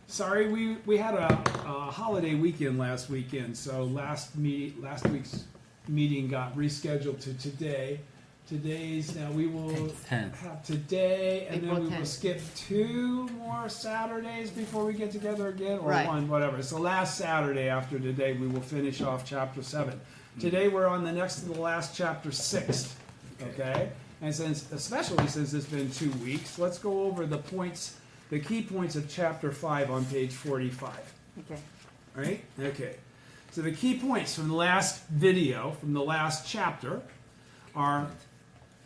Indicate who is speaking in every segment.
Speaker 1: Sorry, we had a holiday weekend last weekend, so last week's meeting got rescheduled to today. Now we will have today, and then we will skip 2 more Saturdays before we get together again, or one, whatever. So last Saturday after today, we will finish off chapter 7. Today we're on the next to the last chapter 6, okay? And especially since it's been 2 weeks, let's go over the points, the key points of chapter 5 on page 45.
Speaker 2: Okay.
Speaker 1: All right? Okay. So the key points from the last video, from the last chapter, are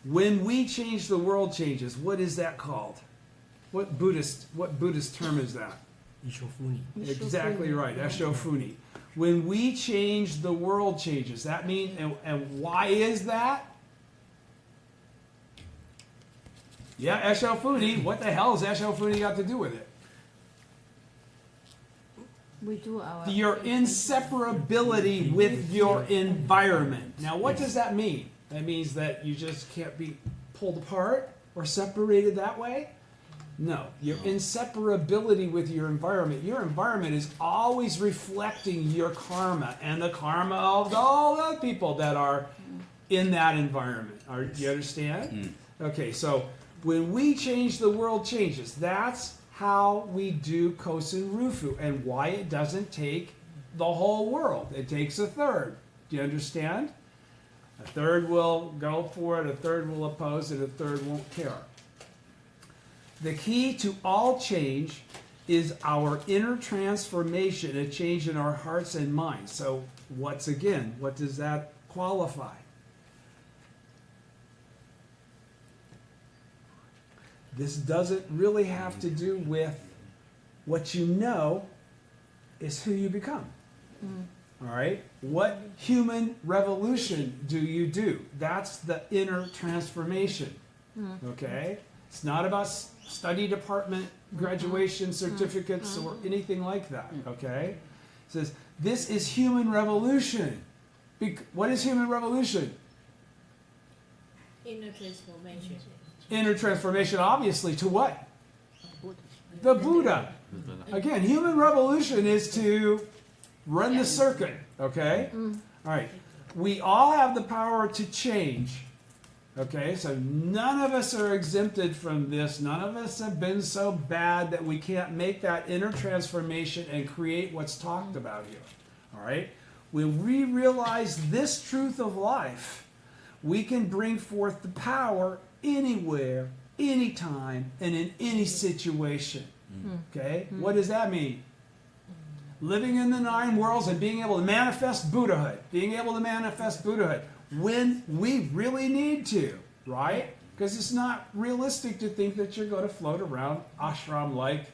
Speaker 1: when we change, the world changes. What is that called? What Buddhist term is that?
Speaker 3: Ishofuni.
Speaker 1: Exactly right. Eshofuni. When we change, the world changes. That means, and why is that? Yeah, Eshofuni. What the hell has Eshofuni got to do with it?
Speaker 2: We do our
Speaker 1: Your inseparability with your environment. Now, what does that mean? That means that you just can't be pulled apart or separated that way? No. Your inseparability with your environment. Your environment is always reflecting your karma and the karma of all the people that are in that environment. Do you understand? Okay, so when we change, the world changes. That's how we do Kosen Rufu, and why it doesn't take the whole world. It takes a third. Do you understand? A third will go for it, a third will oppose it, a third won't care. The key to all change is our inner transformation, a change in our hearts and minds. So what does that qualify? This doesn't really have to do with what you know, it's who you become. All right? What human revolution do you do? That's the inner transformation. Okay? It's not about study department, graduation certificates, or anything like that. Okay? It says, this is human revolution. What is human revolution?
Speaker 4: Inner transformation.
Speaker 1: Inner transformation, obviously, to what? The Buddha. Again, human revolution is to run the circuit, okay? All right. We all have the power to change, okay? So none of us are exempted from this. None of us have been so bad that we can't make that inner transformation and create what's talked about here, all right? When we realize this truth of life, we can bring forth the power anywhere, anytime, and in any situation. Okay? What does that mean? Living in the 9 worlds and being able to manifest Buddhahood. Being able to manifest Buddhahood when we really need to, right? Because it's not realistic to think that you're going to float around ashram-like,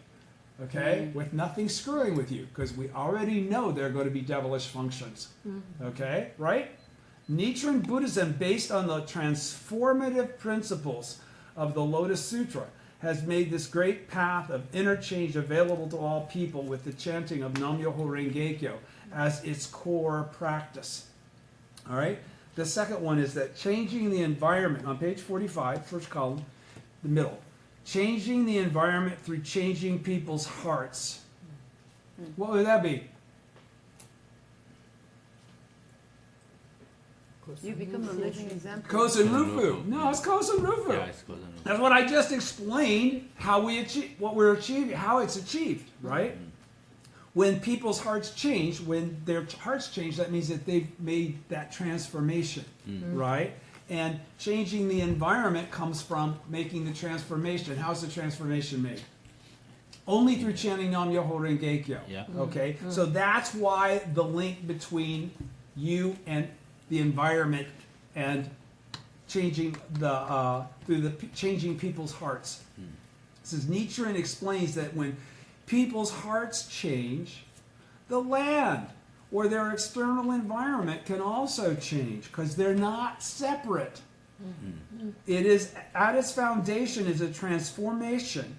Speaker 1: okay, with nothing screwing with you. Because we already know there are going to be devilish functions. Okay? Right? Nichiren Buddhism, based on the transformative principles of the Lotus Sutra, has made this great path of interchange available to all people with the chanting of Nam-myoho Renge-kyo as its core practice. All right? The second one is that changing the environment, on page 45, first column, the middle. Changing the environment through changing people's hearts. What would that be?
Speaker 2: You become a living example.
Speaker 1: Kosen Rufu. No, it's Kosen Rufu.
Speaker 3: Yeah, it's Kosen Rufu.
Speaker 1: That's what I just explained, how we achieve, what we're achieving, how it's achieved, right? When people's hearts change, when their hearts change, that means that they've made that transformation, right? And changing the environment comes from making the transformation. How's the transformation made? Only through chanting Nam-myoho Renge-kyo.
Speaker 3: Yeah.
Speaker 1: Okay? So that's why the link between you and the environment and changing changing people's hearts. It says Nichiren explains that when people's hearts change, the land or their external environment can also change because they're not separate. It is at its foundation is a transformation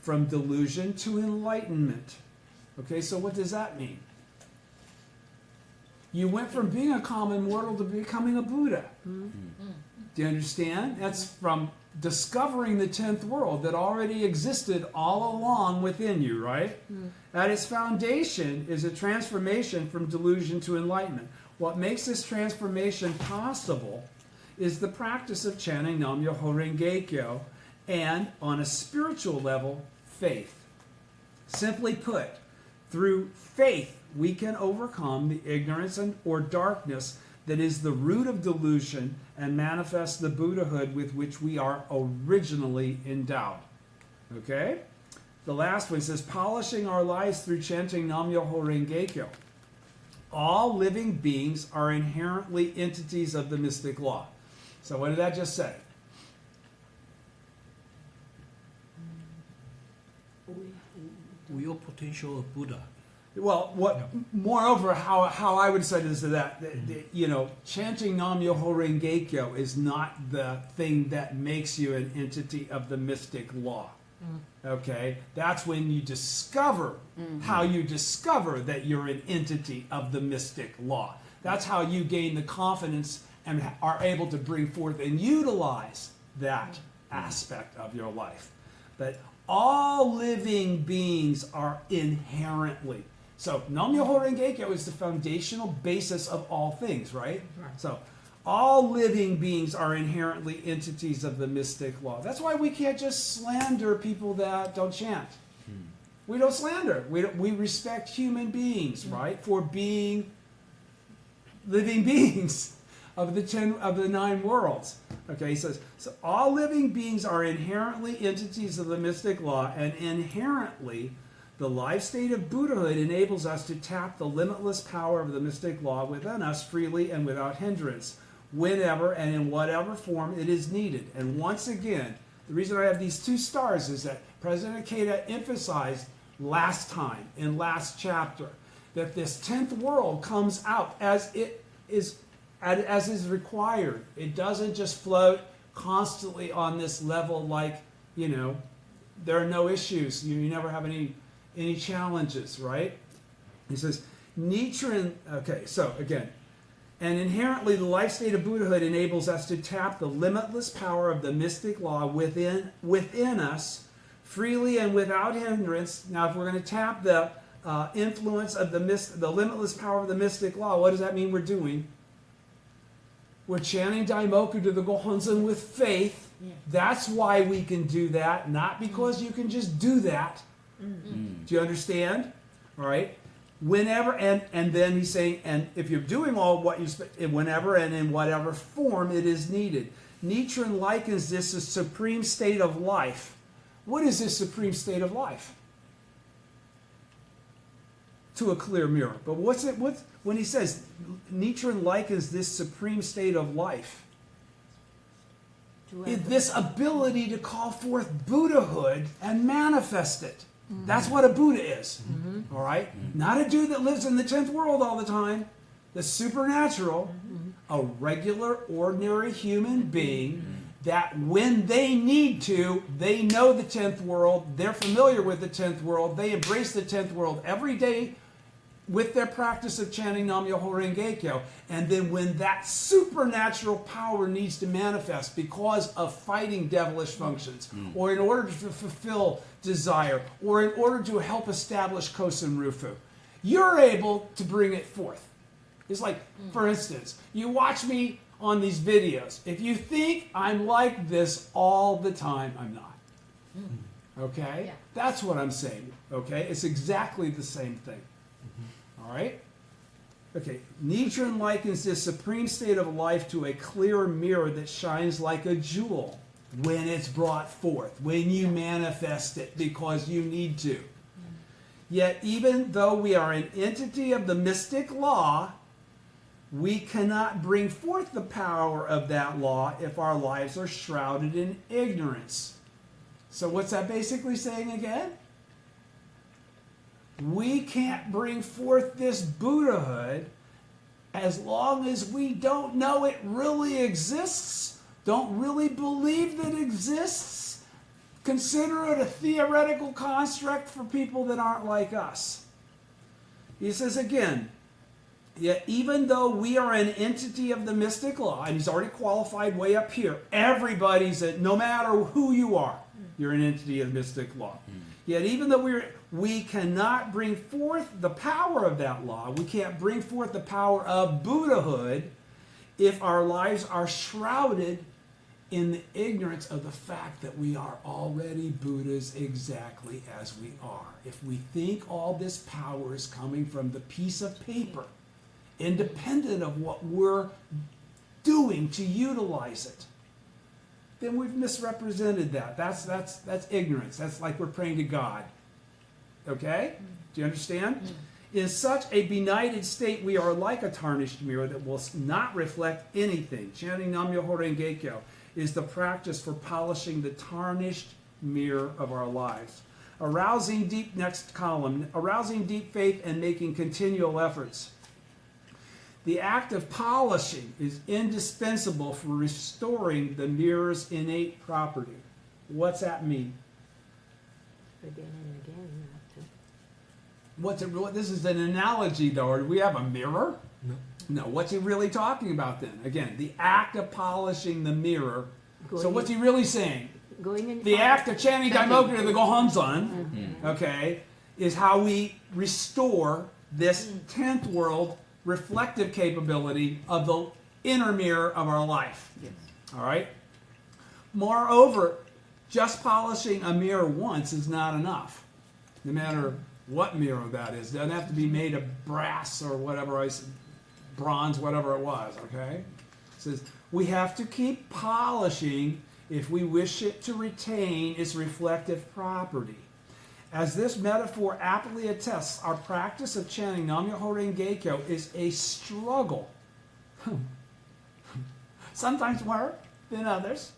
Speaker 1: from delusion to enlightenment. Okay, so what does that mean? You went from being a common mortal to becoming a Buddha. Do you understand? That's from discovering the 10th world that already existed all along within you, right? At its foundation is a transformation from delusion to enlightenment. What makes this transformation possible is the practice of chanting Nam-myoho Renge-kyo and, on a spiritual level, faith. Simply put, through faith, we can overcome the ignorance or darkness that is the root of delusion and manifest the Buddhahood with which we are originally endowed. Okay? The last one says, polishing our lives through chanting Nam-myoho Renge-kyo. All living beings are inherently entities of the mystic law. So what did that just say?
Speaker 3: We are potential of Buddha.
Speaker 1: Well, moreover, how I would say this is that chanting Nam-myoho Renge-kyo is not the thing that makes you an entity of the mystic law. Okay? That's when you discover how you discover that you're an entity of the mystic law. That's how you gain the confidence and are able to bring forth and utilize that aspect of your life. But all living beings are inherently. So Nam-myoho Renge-kyo is the foundational basis of all things, right? So all living beings are inherently entities of the mystic law. That's why we can't just slander people that don't chant. We don't slander. We respect human beings, right? For being living beings of the 9 worlds. Okay, he says, so all living beings are inherently entities of the mystic law, and inherently the life state of Buddhahood enables us to tap the limitless power of the mystic law within us freely and without hindrance, whenever and in whatever form it is needed. And once again, the reason I have these 2 stars is that President Ikeda emphasized last time, in last chapter, that this 10th world comes out as is required. It doesn't just float constantly on this level like, there are no issues. You never have any challenges, right? He says, okay, so again, and inherently the life state of Buddhahood enables us to tap the limitless power of the mystic law within us freely and without hindrance. Now, if we're going to tap the influence of the limitless power of the mystic law, what does that mean we're doing? We're chanting Daimoku to the Gohonzon with faith. That's why we can do that, not because you can just do that. Do you understand? All right. Whenever and then he's saying, and if you're doing all what you whenever and in whatever form it is needed. Nichiren likens this as supreme state of life. What is this supreme state of life? To a clear mirror. But what's when he says Nichiren likens this supreme state of life? This ability to call forth Buddhahood and manifest it. That's what a Buddha is. All right? Not a dude that lives in the 10th world all the time. The supernatural. A regular, ordinary human being that when they need to, they know the 10th world. They're familiar with the 10th world. They embrace the 10th world every day with their practice of chanting Nam-myoho Renge-kyo. And then when that supernatural power needs to manifest because of fighting devilish functions, or in order to fulfill desire, or in order to help establish Kosen Rufu, you're able to bring it forth. It's like, for instance, you watch me on these videos. If you think I'm like this all the time, I'm not. Okay?
Speaker 2: Yeah.
Speaker 1: That's what I'm saying. Okay? It's exactly the same thing. All right? Okay. Nichiren likens this supreme state of life to a clear mirror that shines like a jewel when it's brought forth, when you manifest it because you need to. Yet even though we are an entity of the mystic law, we cannot bring forth the power of that law if our lives are shrouded in ignorance. So what's that basically saying again? We can't bring forth this Buddhahood as long as we don't know it really exists, don't really believe that it exists, consider it a theoretical construct for people that aren't like us. He says again, Yet even though we are an entity of the mystic law, and he's already qualified way up here, everybody's, no matter who you are, you're an entity of mystic law. Yet even though we cannot bring forth the power of that law, we can't bring forth the power of Buddhahood if our lives are shrouded in the ignorance of the fact that we are already Buddhas exactly as we are. If we think all this power is coming from the piece of paper, independent of what we're doing to utilize it, then we've misrepresented that. That's ignorance. That's like we're praying to God. Okay? Do you understand? In such a benighted state, we are like a tarnished mirror that will not reflect anything. Chanting Nam-myoho Renge-kyo is the practice for polishing the tarnished mirror of our lives. Arousing deep, next column, arousing deep faith and making continual efforts. The act of polishing is indispensable for restoring the mirror's innate property. What's that mean?
Speaker 2: Again and again, you have to.
Speaker 1: This is an analogy, though. Do we have a mirror?
Speaker 3: No.
Speaker 1: No. What's he really talking about then? Again, the act of polishing the mirror. So what's he really saying?
Speaker 2: Going in
Speaker 1: The act of chanting Daimoku to the Gohonzon, okay, is how we restore this 10th world reflective capability of the inner mirror of our life.
Speaker 2: Yes.
Speaker 1: All right? Moreover, just polishing a mirror once is not enough. No matter what mirror that is. It doesn't have to be made of brass or whatever, bronze, whatever it was, okay? It says we have to keep polishing if we wish it to retain its reflective property. As this metaphor aptly attests, our practice of chanting Nam-myoho Renge-kyo is a struggle. Sometimes more than others.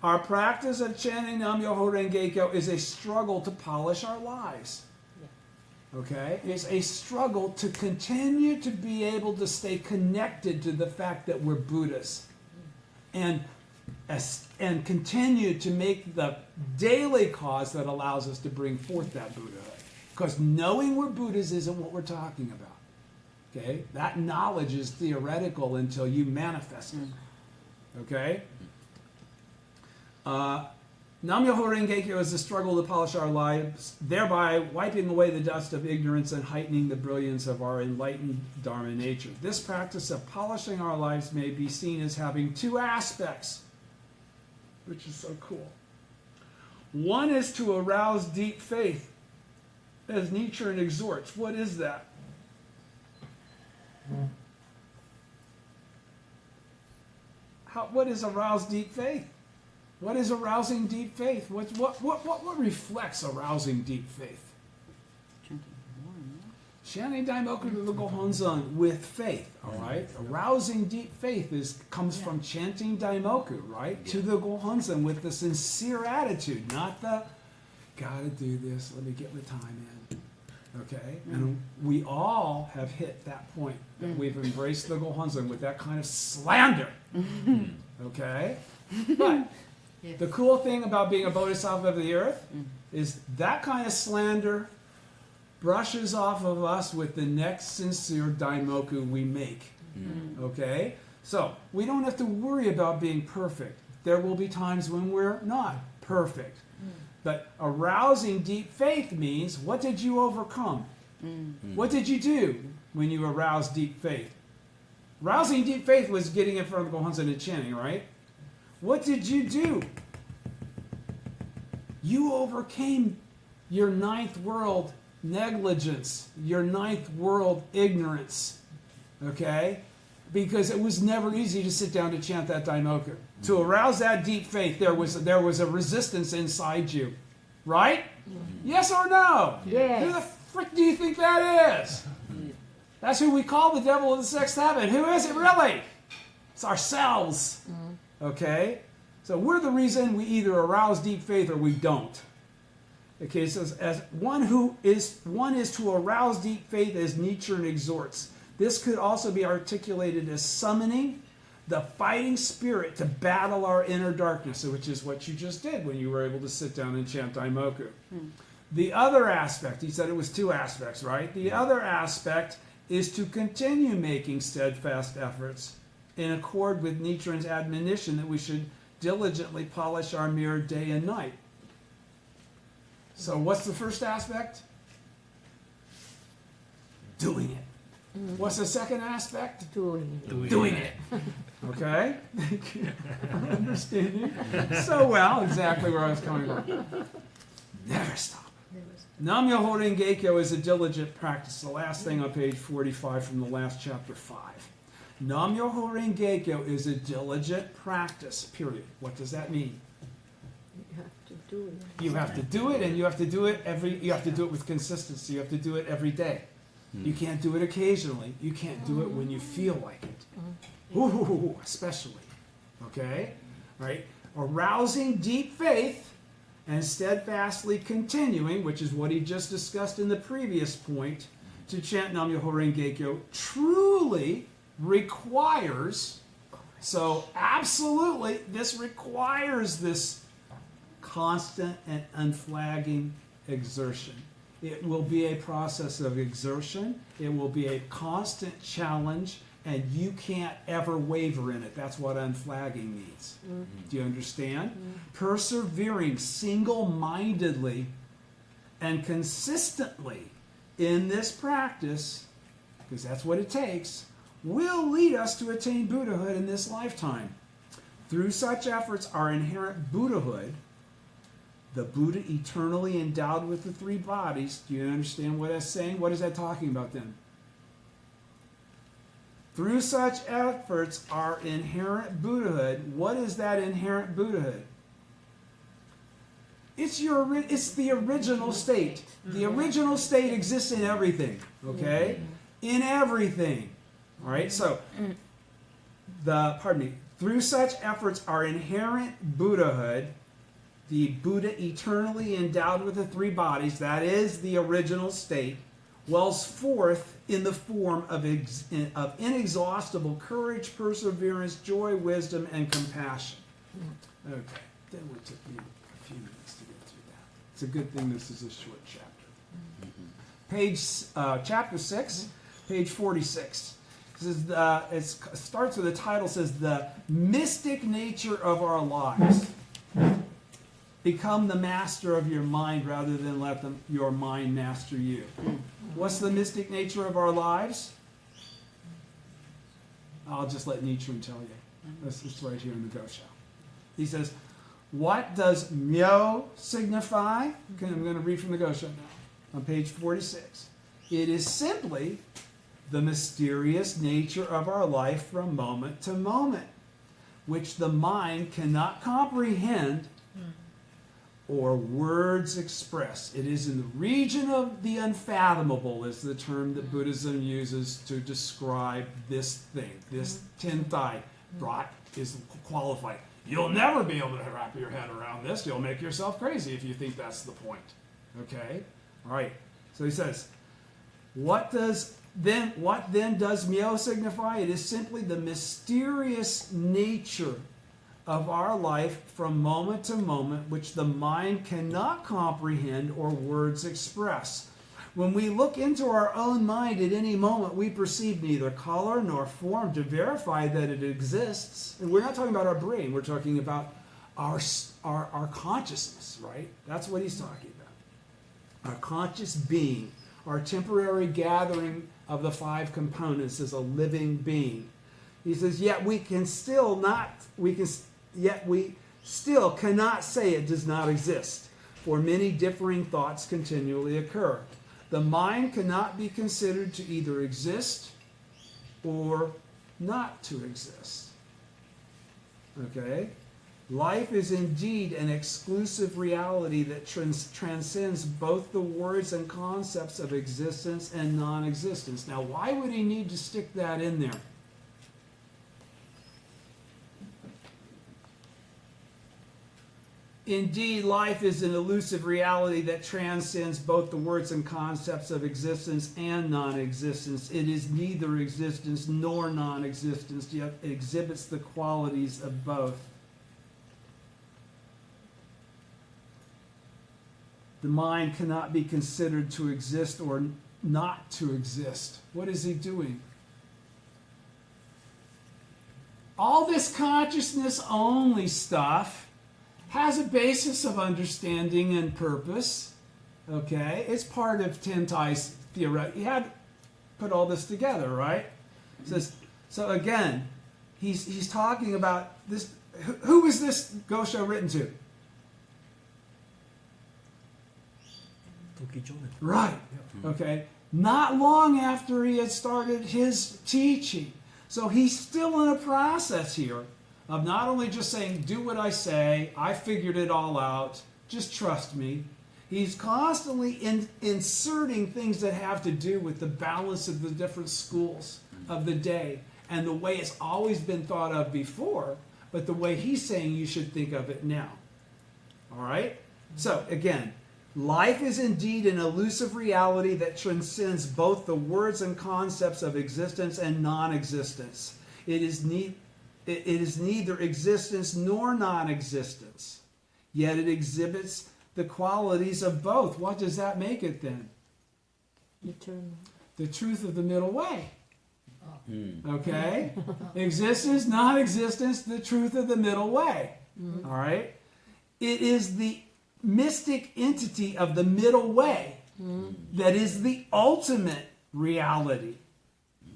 Speaker 1: Our practice of chanting Nam-myoho Renge-kyo is a struggle to polish our lives. Okay? It's a struggle to continue to be able to stay connected to the fact that we're Buddhas. And continue to make the daily cause that allows us to bring forth that Buddhahood. Because knowing we're Buddhas isn't what we're talking about. Okay? That knowledge is theoretical until you manifest it. Okay? Nam-myoho Renge-kyo is the struggle to polish our lives, thereby wiping away the dust of ignorance and heightening the brilliance of our enlightened Dharma nature. This practice of polishing our lives may be seen as having two aspects, which is so cool. One is to arouse deep faith, as Nichiren exhorts. What is that? What is arouse deep faith? What is arousing deep faith? What reflects arousing deep faith? Chanting Daimoku to the Gohonzon with faith, all right? Arousing deep faith comes from chanting Daimoku, right? To the Gohonzon with the sincere attitude, not the, gotta do this, let me get my time in, okay? And we all have hit that point that we've embraced the Gohonzon with that kind of slander, okay? But the cool thing about being a bodhisattva of the earth is that kind of slander brushes off of us with the next sincere Daimoku we make. Okay? So, we don't have to worry about being perfect. There will be times when we're not perfect. But arousing deep faith means, what did you overcome? What did you do when you aroused deep faith? Arousing deep faith was getting in front of the Gohonzon and chanting, right? What did you do? You overcame your ninth world negligence, your ninth world ignorance, okay? Because it was never easy to sit down to chant that Daimoku. To arouse that deep faith, there was a resistance inside you, right? Yes or no?
Speaker 2: Yes.
Speaker 1: Who the frick do you think that is? That's who we call the devil of the sixth heaven. Who is it really? It's ourselves, okay? So we're the reason we either arouse deep faith or we don't. Okay, it says, as one is to arouse deep faith as Nichiren exhorts. This could also be articulated as summoning the fighting spirit to battle our inner darkness, which is what you just did when you were able to sit down and chant Daimoku. The other aspect, he said it was two aspects, right? The other aspect is to continue making steadfast efforts in accord with Nichiren's admonition that we should diligently polish our mirror day and night. So what's the first aspect? Doing it. What's the second aspect?
Speaker 2: Doing it.
Speaker 1: Doing it. Okay? Thank you for understanding so well exactly where I was coming from. Never stop. Nam-myoho Renge-kyo is a diligent practice. The last thing on page 45 from the last chapter 5. Nam-myoho Renge-kyo is a diligent practice, period. What does that mean?
Speaker 2: You have to do it.
Speaker 1: You have to do it, and you have to do it you have to do it with consistency. You have to do it every day. You can't do it occasionally. You can't do it when you feel like it. Ooh, especially. Okay? Right? Arousing deep faith and steadfastly continuing, which is what he just discussed in the previous point, to chant Nam-myoho Renge-kyo truly requires, so absolutely, this requires this constant and unflagging exertion. It will be a process of exertion. It will be a constant challenge, and you can't ever waver in it. That's what unflagging means. Do you understand? Persevering single-mindedly and consistently in this practice, because that's what it takes, will lead us to attain Buddhahood in this lifetime. Through such efforts, our inherent Buddhahood, the Buddha eternally endowed with the three bodies, do you understand what that's saying? What is that talking about then? Through such efforts, our inherent Buddhahood, what is that inherent Buddhahood? It's the original state. The original state exists in everything, okay? In everything. All right, so, through such efforts, our inherent Buddhahood, the Buddha eternally endowed with the three bodies, that is the original state, wells forth in the form of inexhaustible courage, perseverance, joy, wisdom, and compassion. Okay, then it took me a few minutes to get through that. It's a good thing this is a short chapter. Chapter 6, page 46. This is it starts with the title, says, the mystic nature of our lives. Become the master of your mind rather than let your mind master you. What's the mystic nature of our lives? I'll just let Nichiren tell you. It's right here in the Gosho. He says, what does myo signify? Okay, I'm going to read from the Gosho now, on page 46. It is simply the mysterious nature of our life from moment to moment, which the mind cannot comprehend or words express. It is in the region of the unfathomable, is the term that Buddhism uses to describe this thing. This tentai brought is qualified. You'll never be able to wrap your head around this. You'll make yourself crazy if you think that's the point. Okay? All right. So he says, what then does myo signify? It is simply the mysterious nature of our life from moment to moment, which the mind cannot comprehend or words express. When we look into our own mind at any moment, we perceive neither color nor form to verify that it exists. And we're not talking about our brain, we're talking about our consciousness, right? That's what he's talking about. Our conscious being, our temporary gathering of the five components as a living being. He says, yet we still cannot say it does not exist, for many differing thoughts continually occur. The mind cannot be considered to either exist or not to exist. Okay? Life is indeed an exclusive reality that transcends both the words and concepts of existence and non-existence. Now, why would he need to stick that in there? Indeed, life is an elusive reality that transcends both the words and concepts of existence and non-existence. It is neither existence nor non-existence, yet it exhibits the qualities of both. The mind cannot be considered to exist or not to exist. What is he doing? All this consciousness only stuff has a basis of understanding and purpose. Okay? It's part of Tentai's theory. He had to put all this together, right? It says, so again, he's talking about this. Who was this Gosho written to? Right. Okay. Not long after he had started his teaching. So he's still in a process here of not only just saying, do what I say, I figured it all out, just trust me. He's constantly inserting things that have to do with the balance of the different schools of the day and the way it's always been thought of before, but the way he's saying you should think of it now. All right? So, again, life is indeed an elusive reality that transcends both the words and concepts of existence and non-existence. It is neither existence nor non-existence, yet it exhibits the qualities of both. What does that make it then?
Speaker 2: Eternal.
Speaker 1: The truth of the middle way. Okay? Existence, non-existence, the truth of the middle way. All right? It is the mystic entity of the middle way that is the ultimate reality.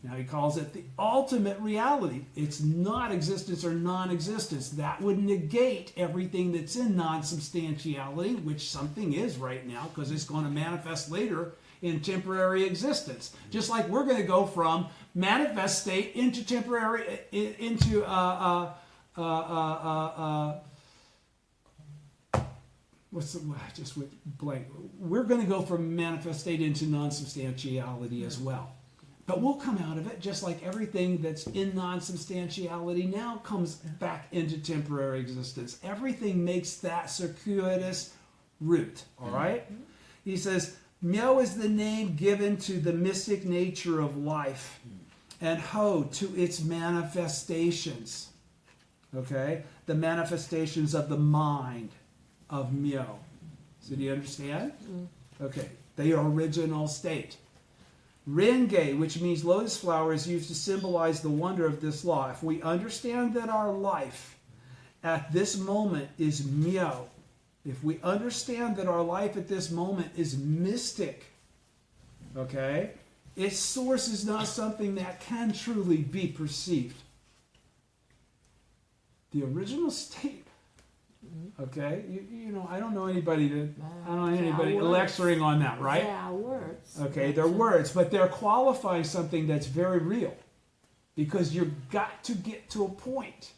Speaker 1: Now he calls it the ultimate reality. It's not existence or non-existence. That would negate everything that's in non-substantiality, which something is right now, because it's going to manifest later in temporary existence. Just like we're going to go from manifest state into temporary, into what's the, I just went blank. We're going to go from manifest state into non-substantiality as well. But we'll come out of it just like everything that's in non-substantiality now comes back into temporary existence. Everything makes that circuitous route, all right? He says, Myo is the name given to the mystic nature of life, and Ho to its manifestations, okay? The manifestations of the mind of Myo. So do you understand? Okay, the original state. Renge, which means lotus flower, is used to symbolize the wonder of this law. If we understand that our life at this moment is Myo, if we understand that our life at this moment is mystic, okay, its source is not something that can truly be perceived. The original state, okay, you know, I don't know anybody lecturing on that, right?
Speaker 2: They are words.
Speaker 1: Okay, they're words, but they're qualifying something that's very real, because you've got to get to a point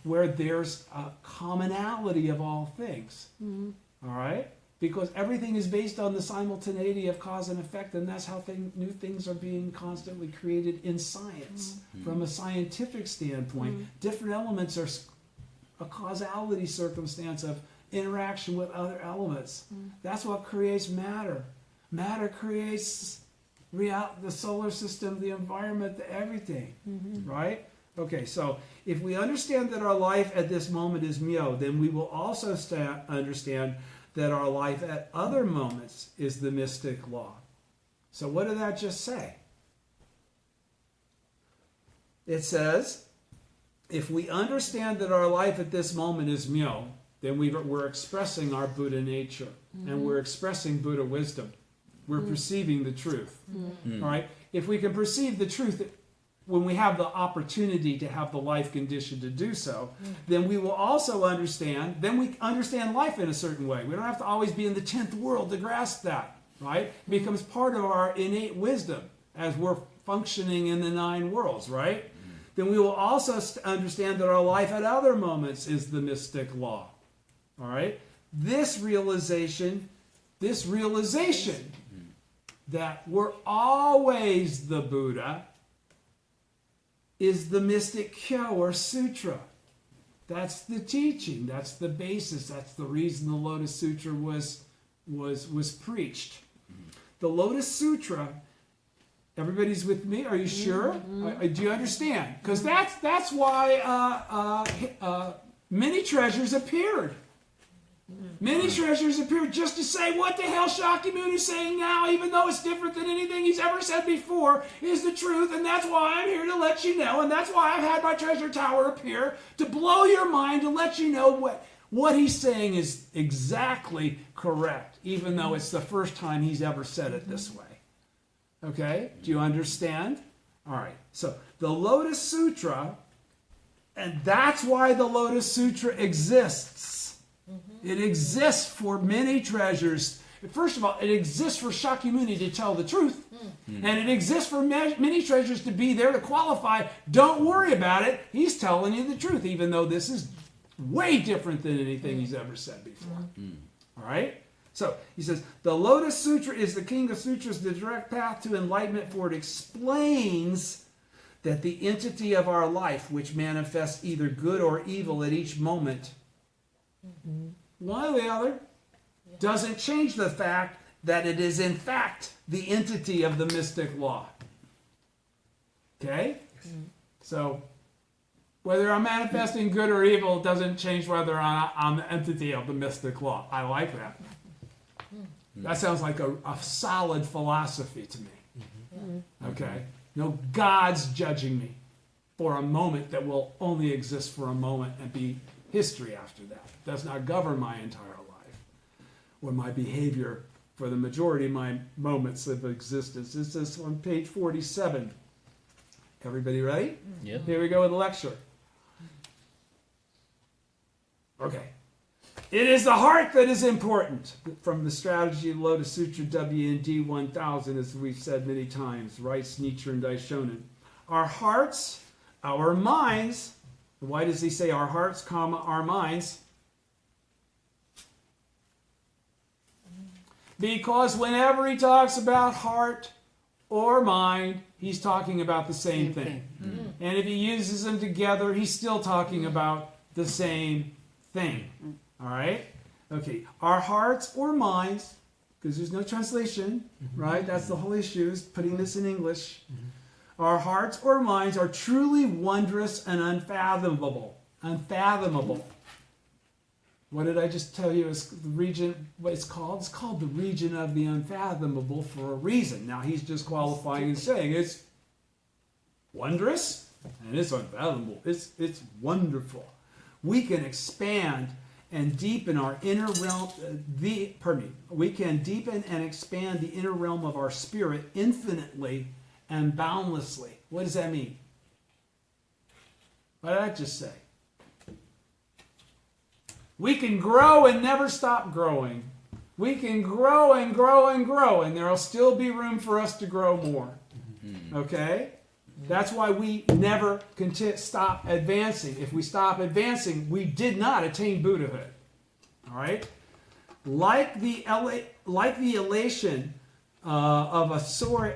Speaker 1: where there's a commonality of all things. All right? Because everything is based on the simultaneity of cause and effect, and that's how new things are being constantly created in science. From a scientific standpoint, different elements are a causality circumstance of interaction with other elements. That's what creates matter. Matter creates the solar system, the environment, everything. Right? Okay, so if we understand that our life at this moment is Myo, then we will also understand that our life at other moments is the mystic law. So what did that just say? It says, if we understand that our life at this moment is Myo, then we're expressing our Buddha nature, and we're expressing Buddha wisdom. We're perceiving the truth. All right? If we can perceive the truth when we have the opportunity to have the life condition to do so, then we will also understand, then we understand life in a certain way. We don't have to always be in the 10th world to grasp that, right? It becomes part of our innate wisdom as we're functioning in the 9 worlds, right? Then we will also understand that our life at other moments is the mystic law, all right? This realization that we're always the Buddha is the mystic Kyo or sutra. That's the teaching. That's the basis. That's the reason the Lotus Sutra was preached. The Lotus Sutra, everybody's with me? Are you sure? Do you understand? Because that's why many treasures appeared. Many treasures appear just to say what the hell Shakyamuni is saying now, even though it's different than anything he's ever said before, is the truth, and that's why I'm here to let you know, and that's why I've had my treasure tower appear, to blow your mind, to let you know what he's saying is exactly correct, even though it's the first time he's ever said it this way. Okay? Do you understand? All right. So, the Lotus Sutra, and that's why the Lotus Sutra exists. It exists for many treasures. First of all, it exists for Shakyamuni to tell the truth. And it exists for many treasures to be there to qualify. Don't worry about it. He's telling you the truth, even though this is way different than anything he's ever said before. All right? So, he says, the Lotus Sutra is the king of sutras, the direct path to enlightenment, for it explains that the entity of our life, which manifests either good or evil at each moment, one or the other, doesn't change the fact that it is in fact the entity of the mystic law. Okay? So, whether I'm manifesting good or evil doesn't change whether I'm the entity of the mystic law. I like that. That sounds like a solid philosophy to me. Okay? No God's judging me for a moment that will only exist for a moment and be history after that. It does not govern my entire life or my behavior for the majority of my moments of existence. This is on page 47. Everybody ready?
Speaker 4: Yep.
Speaker 1: Here we go with the lecture. Okay. It is the heart that is important. From the Strategy of Lotus Sutra W&D 1000, as we've said many times, writes Nichiren Daishonin. Our hearts, our minds. Why does he say our hearts, comma, our minds? Because whenever he talks about heart or mind, he's talking about the same thing. And if he uses them together, he's still talking about the same thing. All right? Okay. Our hearts or minds, because there's no translation, right? That's the whole issue, is putting this in English. Our hearts or minds are truly wondrous and unfathomable. Unfathomable. What did I just tell you is the region, what it's called? It's called the region of the unfathomable for a reason. Now he's just qualifying and saying it's wondrous and it's unfathomable. It's wonderful. We can expand and deepen our inner realm, we can deepen and expand the inner realm of our spirit infinitely and boundlessly. What does that mean? What did I just say? We can grow and never stop growing. We can grow and grow and grow, and there will still be room for us to grow more. Okay? That's why we never stop advancing. If we stop advancing, we did not attain Buddhahood. All right? Like the elation of soaring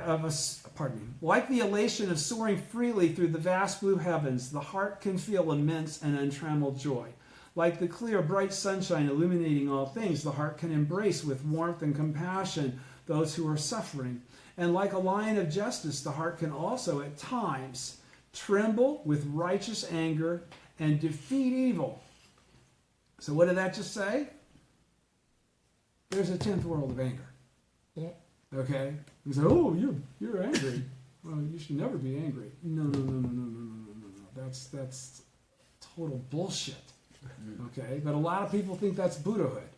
Speaker 1: freely through the vast blue heavens, the heart can feel immense and untrammeled joy. Like the clear, bright sunshine illuminating all things, the heart can embrace with warmth and compassion those who are suffering. And like a lion of justice, the heart can also at times tremble with righteous anger and defeat evil. So what did that just say? There's a 10th world of anger.
Speaker 2: Yeah.
Speaker 1: Okay? You say, oh, you're angry. Well, you should never be angry. No. That's total bullshit. Okay? But a lot of people think that's Buddhahood.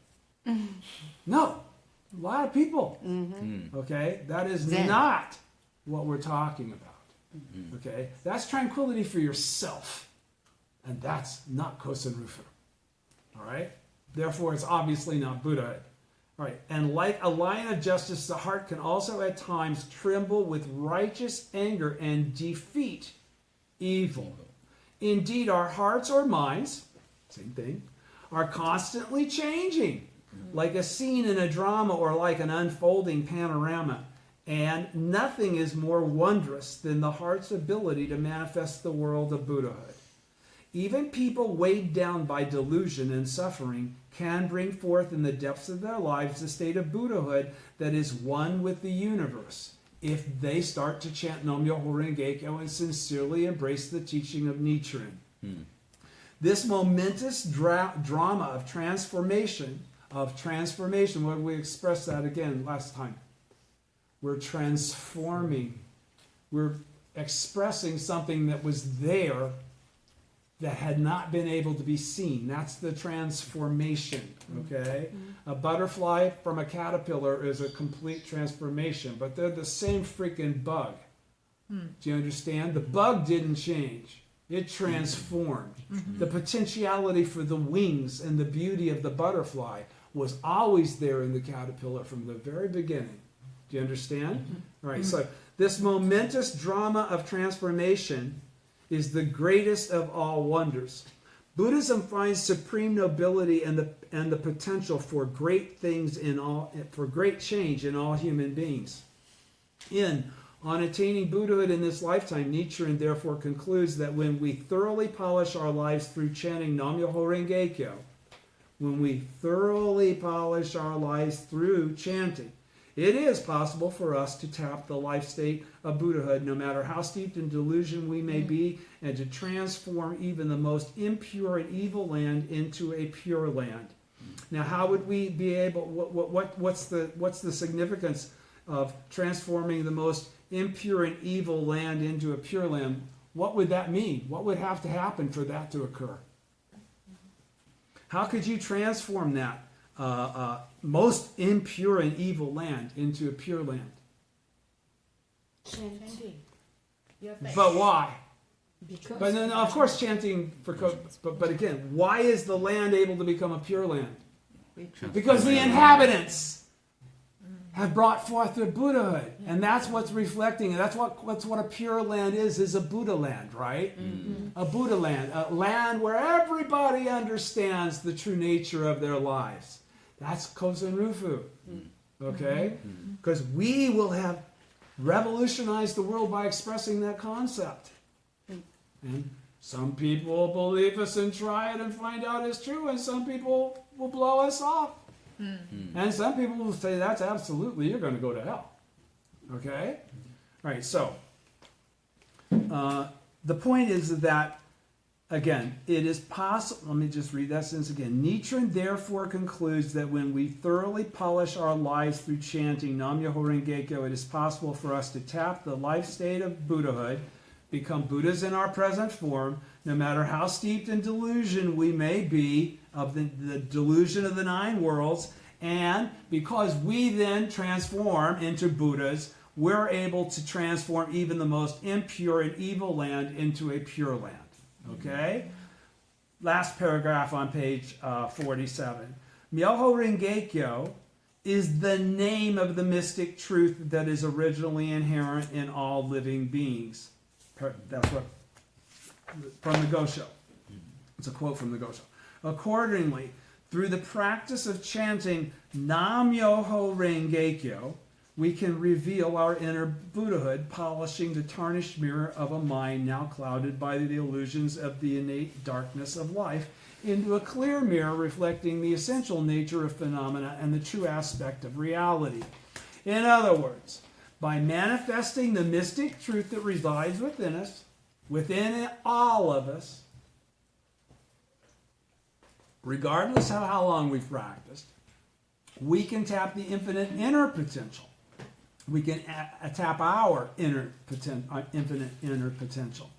Speaker 1: No. A lot of people. Okay? That is not what we're talking about. Okay? That's tranquility for yourself. And that's not Kosen Rufu. All right? Therefore, it's obviously not Buddhahood. All right. And like a lion of justice, the heart can also at times tremble with righteous anger and defeat evil. Indeed, our hearts or minds, same thing, are constantly changing, like a scene in a drama or like an unfolding panorama. And nothing is more wondrous than the heart's ability to manifest the world of Buddhahood. Even people weighed down by delusion and suffering can bring forth in the depths of their lives a state of Buddhahood that is one with the universe, if they start to chant Nam-myoho Renge Kyo and sincerely embrace the teaching of Nichiren. This momentous drama of transformation, what did we express that again last time? We're transforming. We're expressing something that was there that had not been able to be seen. That's the transformation, okay? A butterfly from a caterpillar is a complete transformation, but they're the same freaking bug. Do you understand? The bug didn't change. It transformed. The potentiality for the wings and the beauty of the butterfly was always there in the caterpillar from the very beginning. Do you understand? All right, so this momentous drama of transformation is the greatest of all wonders. Buddhism finds supreme nobility and the potential for great things for great change in all human beings. On attaining Buddhahood in this lifetime, Nichiren therefore concludes that when we thoroughly polish our lives through chanting Nam-myoho Renge Kyo, it is possible for us to tap the life state of Buddhahood, no matter how steeped in delusion we may be, and to transform even the most impure and evil land into a pure land. Now, how would we be able? What's the significance of transforming the most impure and evil land into a pure land? What would that mean? What would have to happen for that to occur? How could you transform that most impure and evil land into a pure land?
Speaker 2: Chanting.
Speaker 1: But why?
Speaker 2: Because
Speaker 1: But then, of course, chanting but again, why is the land able to become a pure land? Because the inhabitants have brought forth their Buddhahood, and that's what's reflecting. And that's what a pure land is a Buddha land, right? A Buddha land, a land where everybody understands the true nature of their lives. That's Kozen Rufu, okay? Because we will have revolutionized the world by expressing that concept. And some people will believe us and try it and find out it's true, and some people will blow us off. And some people will say, that's absolutely, you're going to go to hell. Okay? All right, so the point is that, again, it is possible. Let me just read that sentence again. Nichiren therefore concludes that when we thoroughly polish our lives through chanting Nam-myoho Renge Kyo, it is possible for us to tap the life state of Buddhahood, become Buddhas in our present form, no matter how steeped in delusion we may be, of the delusion of the 9 worlds, and because we then transform into Buddhas, we're able to transform even the most impure and evil land into a pure land. Okay? Last paragraph on page 47. Myoho Renge Kyo is the name of the mystic truth that is originally inherent in all living beings. That's what from the Gosho. It's a quote from the Gosho. Accordingly, through the practice of chanting Nam-myoho Renge Kyo, we can reveal our inner Buddhahood, polishing the tarnished mirror of a mind now clouded by the illusions of the innate darkness of life into a clear mirror reflecting the essential nature of phenomena and the true aspect of reality. In other words, by manifesting the mystic truth that resides within us, within all of us, regardless of how long we've practiced, we can tap the infinite inner potential. We can tap our infinite inner potential.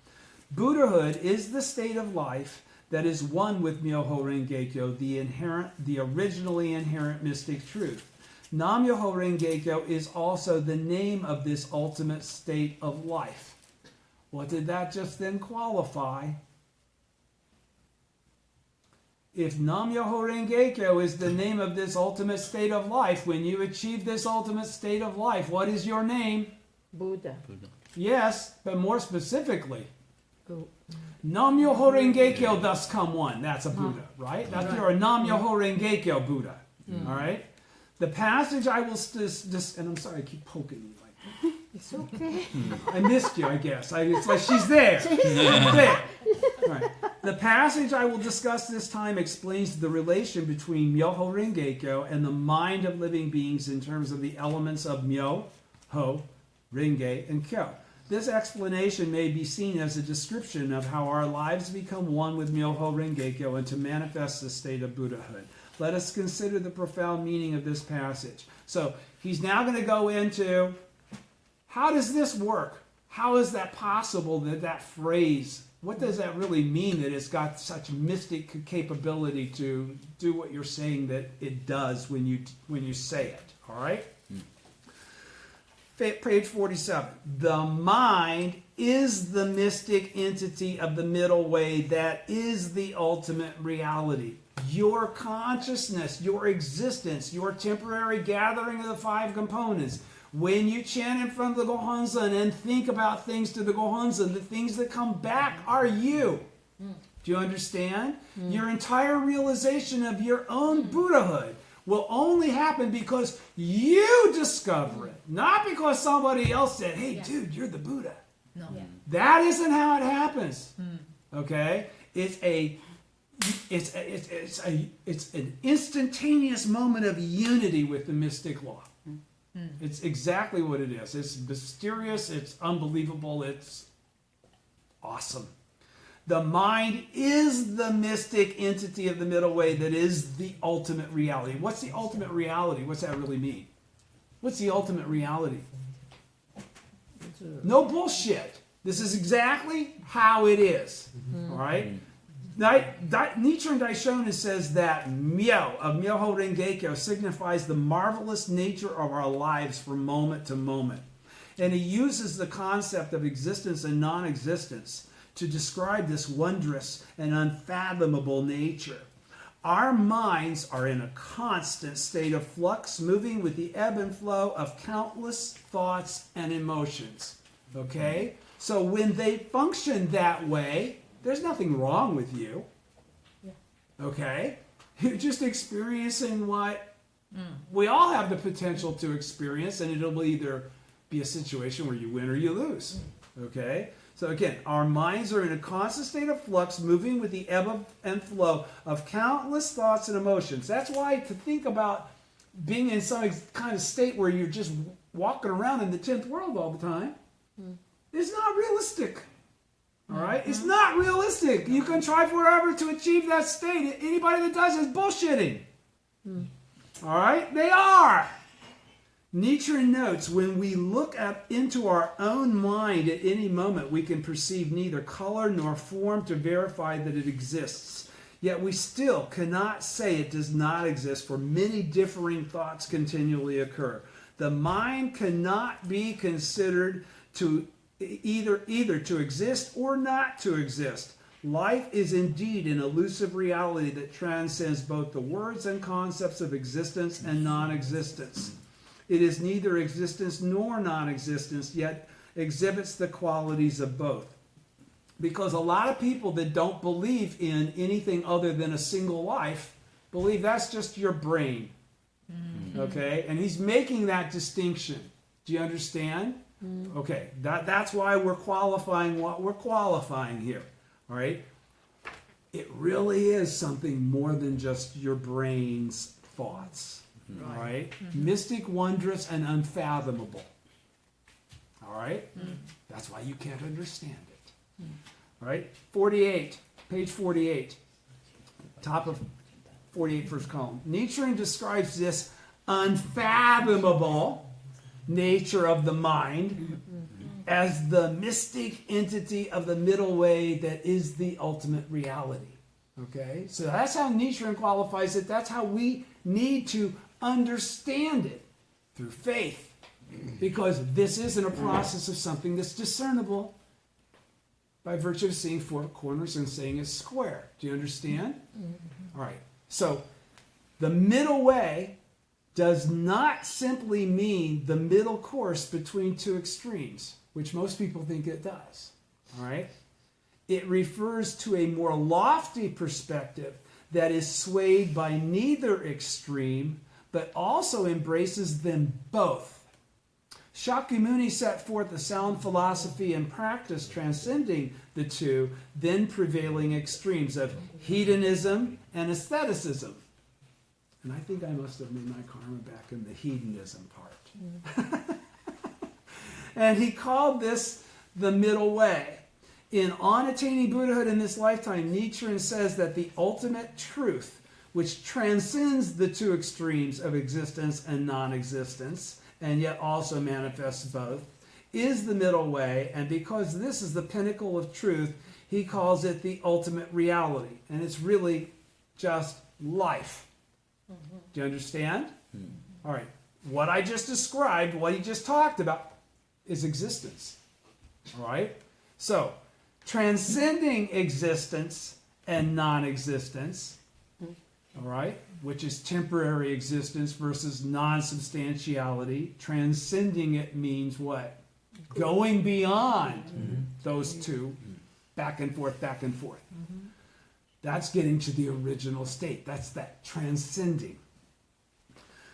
Speaker 1: Buddhahood is the state of life that is one with Myoho Renge Kyo, the originally inherent mystic truth. Nam-myoho Renge Kyo is also the name of this ultimate state of life. What did that just then qualify? If Nam-myoho Renge Kyo is the name of this ultimate state of life, when you achieve this ultimate state of life, what is your name?
Speaker 2: Buddha.
Speaker 1: Yes, but more specifically,
Speaker 2: Oh.
Speaker 1: Nam-myoho Renge Kyo thus come one. That's a Buddha, right? That's your Nam-myoho Renge Kyo Buddha. All right? The passage I will and I'm sorry I keep poking you like
Speaker 2: It's okay.
Speaker 1: I missed you, I guess. It's like she's there. She's there. All right. The passage I will discuss this time explains the relation between Myoho Renge Kyo and the mind of living beings in terms of the elements of Myo, Ho, Renge, and Kyo. This explanation may be seen as a description of how our lives become one with Myoho Renge-kyo and to manifest the state of Buddhahood. Let us consider the profound meaning of this passage. So he's now going to go into, how does this work? How is that possible, that phrase, what does that really mean, that it's got such mystic capability to do what you're saying that it does when you say it, all right? Page 47. The mind is the mystic entity of the middle way that is the ultimate reality. Your consciousness, your existence, your temporary gathering of the five components. When you chant in front of the Gohonzon and think about things to the Gohonzon, the things that come back are you. Do you understand? Your entire realization of your own Buddhahood will only happen because you discover it, not because somebody else said, hey, dude, you're the Buddha.
Speaker 4: No. Yeah.
Speaker 1: That isn't how it happens. Okay? It's an instantaneous moment of unity with the mystic law. It's exactly what it is. It's mysterious, it's unbelievable, it's awesome. The mind is the mystic entity of the middle way that is the ultimate reality. What's the ultimate reality? What's that really mean? What's the ultimate reality? No bullshit. This is exactly how it is. All right? Nichiren Daishonin says that Myo of Myoho Renge-kyo signifies the marvelous nature of our lives from moment to moment. And he uses the concept of existence and non-existence to describe this wondrous and unfathomable nature. Our minds are in a constant state of flux, moving with the ebb and flow of countless thoughts and emotions. Okay? So when they function that way, there's nothing wrong with you. Okay? You're just experiencing what we all have the potential to experience, and it'll either be a situation where you win or you lose. Okay? So again, our minds are in a constant state of flux, moving with the ebb and flow of countless thoughts and emotions. That's why to think about being in some kind of state where you're just walking around in the 10th world all the time is not realistic. All right? It's not realistic. You can try forever to achieve that state. Anybody that does is bullshitting. All right? They are. Nichiren notes, when we look into our own mind at any moment, we can perceive neither color nor form to verify that it exists. Yet we still cannot say it does not exist, for many differing thoughts continually occur. The mind cannot be considered to either to exist or not to exist. Life is indeed an elusive reality that transcends both the words and concepts of existence and non-existence. It is neither existence nor non-existence, yet exhibits the qualities of both. Because a lot of people that don't believe in anything other than a single life believe that's just your brain. Okay? And he's making that distinction. Do you understand? Okay. That's why we're qualifying what we're qualifying here. All right? It really is something more than just your brain's thoughts. All right? Mystic, wondrous, and unfathomable. All right? That's why you can't understand it. All right? 48, page 48, top of 48, first column. Nichiren describes this unfathomable nature of the mind as the mystic entity of the middle way that is the ultimate reality. Okay? So that's how Nichiren qualifies it. That's how we need to understand it, through faith, because this isn't a process of something that's discernible by virtue of seeing four corners and saying it's square. Do you understand? All right. So the middle way does not simply mean the middle course between two extremes, which most people think it does. All right? It refers to a more lofty perspective that is swayed by neither extreme, but also embraces them both. Shakyamuni set forth a sound philosophy and practice transcending the two then prevailing extremes of hedonism and aestheticism. And I think I must have made my karma back in the hedonism part. And he called this the middle way. On Attaining Buddhahood in This Lifetime, Nichiren says that the ultimate truth, which transcends the two extremes of existence and non-existence, and yet also manifests both, is the middle way, and because this is the pinnacle of truth, he calls it the ultimate reality. And it's really just life. Do you understand? All right. What I just described, what he just talked about, is existence. All right? So, transcending existence and non-existence, all right, which is temporary existence versus non-substantiality. Transcending it means what? Going beyond those two, back and forth, back and forth. That's getting to the original state. That's that transcending.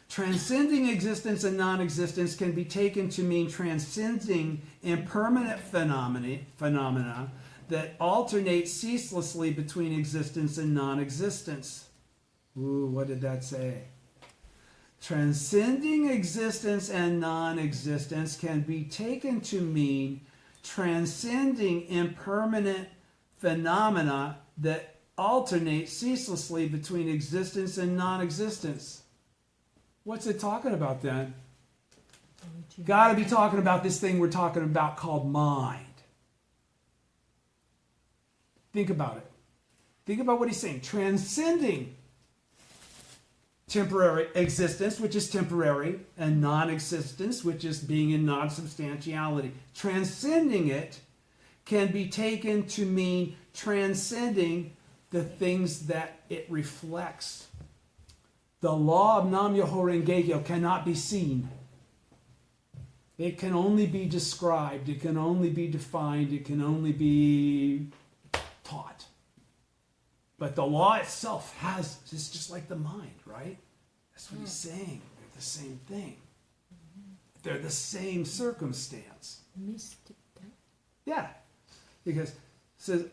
Speaker 1: Transcending existence and non-existence can be taken to mean transcending impermanent phenomena that alternate ceaselessly between existence and non-existence. Ooh, what did that say? Transcending existence and non-existence can be taken to mean transcending impermanent phenomena that alternate ceaselessly between existence and non-existence. What's it talking about then? Got to be talking about this thing we're talking about called mind. Think about it. Think about what he's saying. Transcending temporary existence, which is temporary, and non-existence, which is being in non-substantiality. Transcending it can be taken to mean transcending the things that it reflects. The law of Nam-myoho Renge-kyo cannot be seen. It can only be described. It can only be defined. It can only be taught. But the law itself it's just like the mind, right? That's what he's saying. They're the same thing. They're the same circumstance.
Speaker 2: Mystic.
Speaker 1: Yeah. Because it says,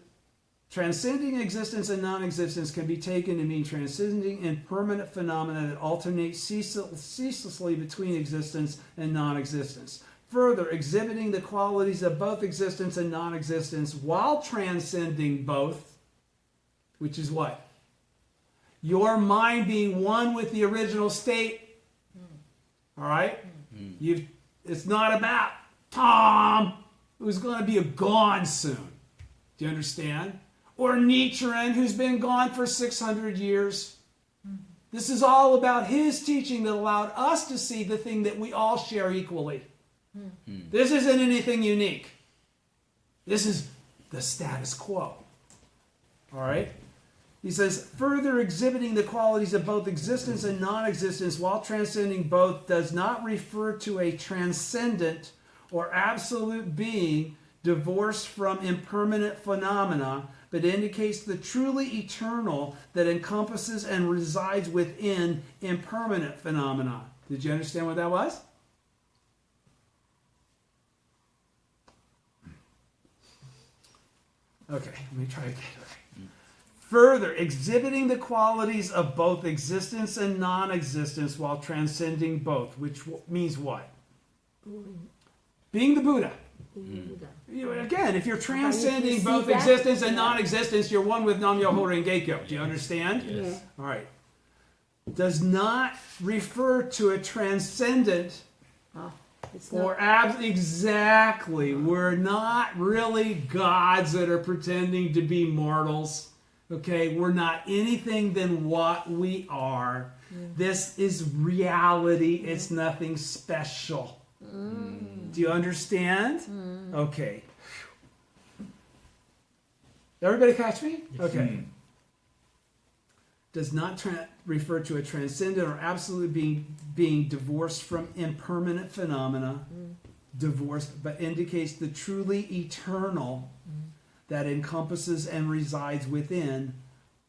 Speaker 1: transcending existence and non-existence can be taken to mean transcending impermanent phenomena that alternate ceaselessly between existence and non-existence. Further, exhibiting the qualities of both existence and non-existence while transcending both, which is what? Your mind being one with the original state. All right? It's not about Tom, who's going to be gone soon. Do you understand? Or Nichiren, who's been gone for 600 years. This is all about his teaching that allowed us to see the thing that we all share equally. This isn't anything unique. This is the status quo. All right? He says, further exhibiting the qualities of both existence and non-existence while transcending both does not refer to a transcendent or absolute being divorced from impermanent phenomena, but indicates the truly eternal that encompasses and resides within impermanent phenomena. Did you understand what that was? Okay, let me try again. Further, exhibiting the qualities of both existence and non-existence while transcending both, which means what? Being the Buddha. Again, if you're transcending both existence and non-existence, you're one with Nam-myoho Renge-kyo. Do you understand?
Speaker 2: Yes.
Speaker 1: All right. Does not refer to a transcendent exactly. We're not really gods that are pretending to be mortals. Okay, we're not anything than what we are. This is reality. It's nothing special. Do you understand? Okay. Everybody catch me? Okay. Does not refer to a transcendent or absolute being divorced from impermanent phenomena, divorced, but indicates the truly eternal that encompasses and resides within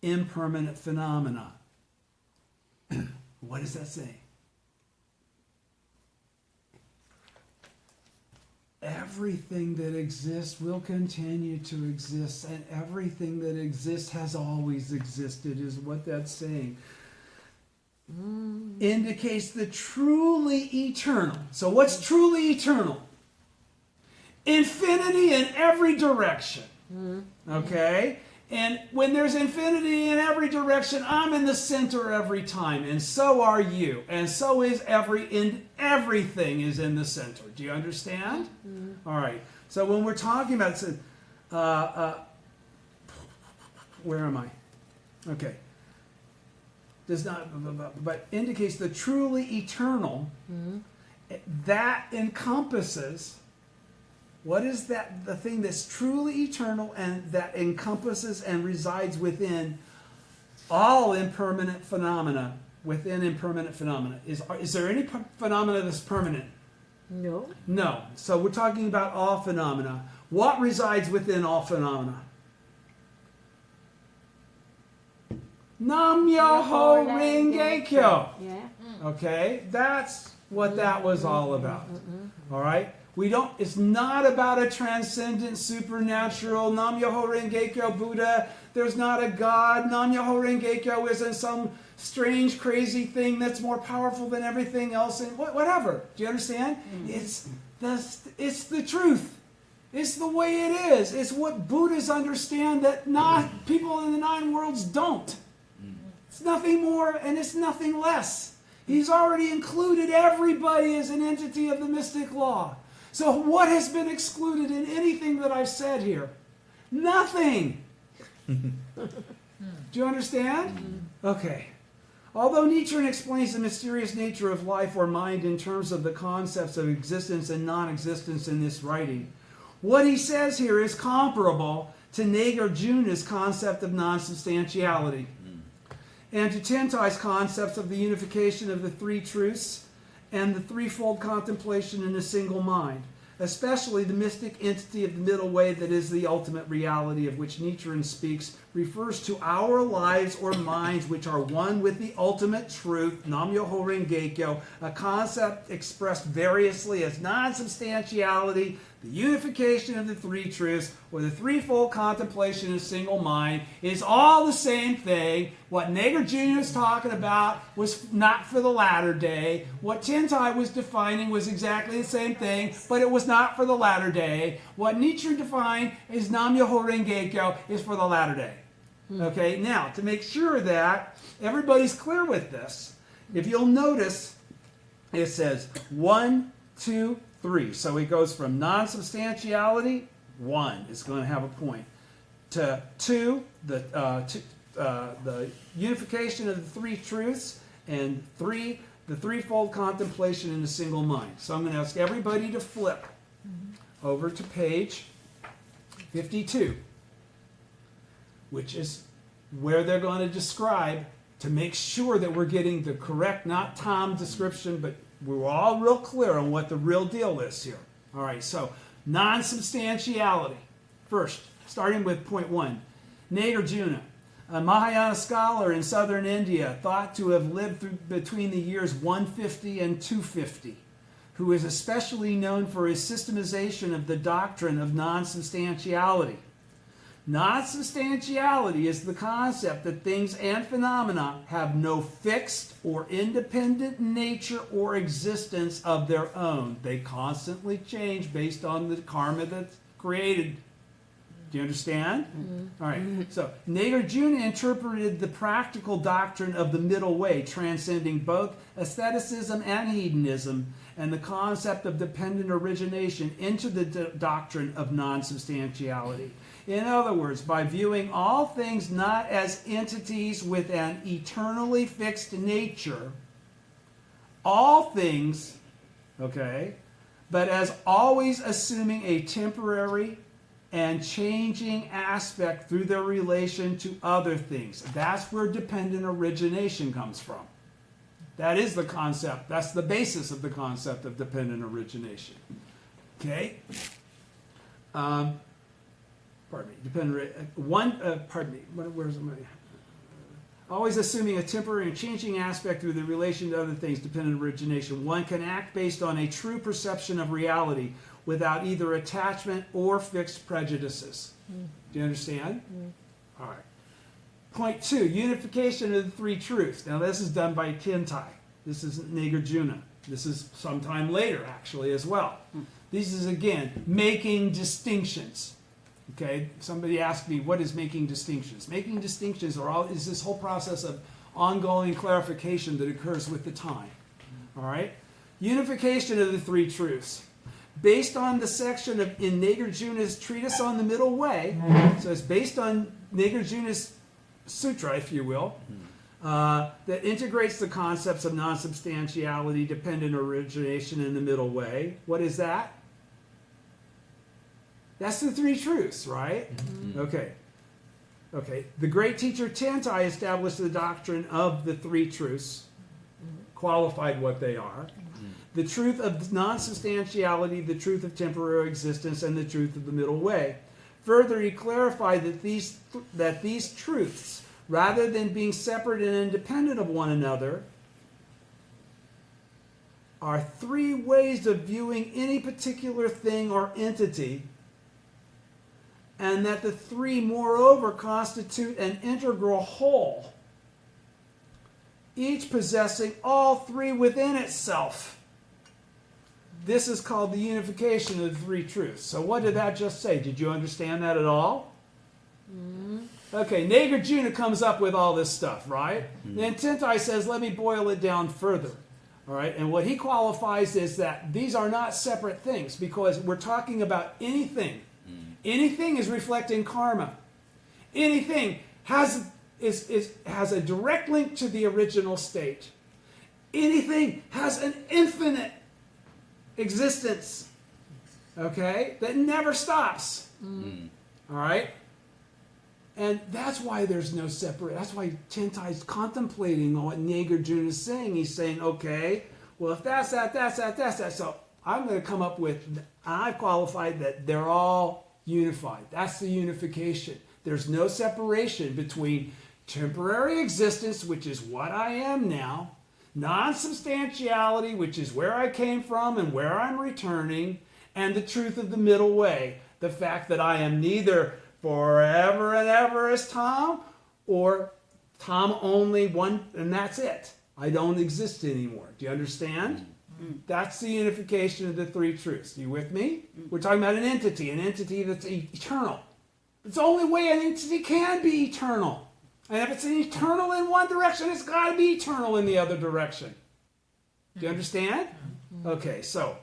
Speaker 1: impermanent phenomena. What does that say? Everything that exists will continue to exist, and everything that exists has always existed, is what that's saying. Indicates the truly eternal. So what's truly eternal? infinity in every direction. Okay? And when there's infinity in every direction, I'm in the center every time, and so are you. And so is everything is in the center. Do you understand? All right. So when we're talking about, where am I? Okay. Does not, but indicates the truly eternal. That encompasses. What is that? The thing that's truly eternal and that encompasses and resides within all impermanent phenomena. Within impermanent phenomena, is there any phenomena that's permanent?
Speaker 2: No.
Speaker 1: No. So we're talking about all phenomena. What resides within all phenomena? Nam Myoho Renge Kyo.
Speaker 2: Yeah.
Speaker 1: Okay, that's what that was all about. All right. It's not about a transcendent, supernatural, Nam Myoho Renge Kyo Buddha. There's not a God. Nam Myoho Renge Kyo isn't some strange, crazy thing that's more powerful than everything else. And whatever. Do you understand? It's the truth. It's the way it is. It's what Buddhists understand that not people in the 9 worlds don't. It's nothing more and it's nothing less. He's already included everybody as an entity of the mystic law. So what has been excluded in anything that I've said here? Nothing. Do you understand? Okay. Although Nietzsche explains the mysterious nature of life or mind in terms of the concepts of existence and non-existence in this writing, what he says here is comparable to Nagarjuna's concept of non-substantiality and to Tentai's concepts of the unification of the 3 truths and the threefold contemplation in a single mind, especially the mystic entity of the middle way that is the ultimate reality of which Nietzsche speaks, refers to our lives or minds which are one with the ultimate truth, Nam Myoho Renge Kyo, a concept expressed variously as non-substantiality, the unification of the 3 truths, or the threefold contemplation in a single mind, is all the same thing. What Nagarjuna was talking about was not for the latter day. What Tentai was defining was exactly the same thing, but it was not for the latter day. What Nietzsche defined as Nam Myoho Renge Kyo is for the latter day. Okay, now, to make sure that everybody's clear with this, if you'll notice, it says 1, 2, 3. So he goes from non-substantiality, 1 is going to have a point, to 2, the unification of the 3 truths, and 3, the threefold contemplation in a single mind. So I'm going to ask everybody to flip over to page 52, which is where they're going to describe, to make sure that we're getting the correct, not Tom description, but we're all real clear on what the real deal is here. All right, so non-substantiality. First, starting with point 1. Nagarjuna, a Mahayana scholar in southern India, thought to have lived between the years 150 and 250, who is especially known for his systemization of the doctrine of non-substantiality. Non-substantiality is the concept that things and phenomena have no fixed or independent nature or existence of their own. They constantly change based on the karma that's created. Do you understand? All right. So Nagarjuna interpreted the practical doctrine of the middle way, transcending both aestheticism and hedonism, and the concept of dependent origination into the doctrine of non-substantiality. In other words, by viewing all things not as entities with an eternally fixed nature, all things, okay, but as always assuming a temporary and changing aspect through their relation to other things. That's where dependent origination comes from. That is the concept. That's the basis of the concept of dependent origination. Okay? Pardon me. Where's my? Always assuming a temporary and changing aspect through the relation to other things, dependent origination. One can act based on a true perception of reality without either attachment or fixed prejudices. Do you understand? All right. Point 2, unification of the 3 truths. Now this is done by Tentai. This is Nagarjuna. This is sometime later, actually, as well. This is, again, making distinctions. Okay? Somebody asked me, what is making distinctions? Making distinctions is this whole process of ongoing clarification that occurs with the time. All right? Unification of the three truths. Based on the section in Nagarjuna's treatise on the middle way, so it's based on Nagarjuna's sutra, if you will, that integrates the concepts of non-substantiality, dependent origination, and the middle way. What is that? That's the three truths, right? Okay. The great teacher Tentai established the doctrine of the three truths, qualified what they are. The truth of non-substantiality, the truth of temporary existence, and the truth of the middle way. Further, he clarified that these truths, rather than being separate and independent of one another, are three ways of viewing any particular thing or entity, and that the three, moreover, constitute an integral whole, each possessing all three within itself. This is called the unification of the three truths. So what did that just say? Did you understand that at all? Okay, Nagarjuna comes up with all this stuff, right? Then Tentai says, let me boil it down further. All right, and what he qualifies is that these are not separate things, because we're talking about anything. Anything is reflecting karma. Anything has a direct link to the original state. Anything has an infinite existence, okay, that never stops. All right? And that's why there's no separate. That's why Tentai's contemplating on what Nagarjuna is saying. He's saying, okay, well, if that's that. So I'm going to come up with, I've qualified that they're all unified. That's the unification. There's no separation between temporary existence, which is what I am now, non-substantiality, which is where I came from and where I'm returning, and the truth of the middle way, the fact that I am neither forever and ever as Tom, or Tom only one, and that's it. I don't exist anymore. Do you understand? That's the unification of the three truths. Are you with me? We're talking about an entity that's eternal. It's the only way an entity can be eternal. And if it's eternal in one direction, it's got to be eternal in the other direction. Do you understand? Okay, so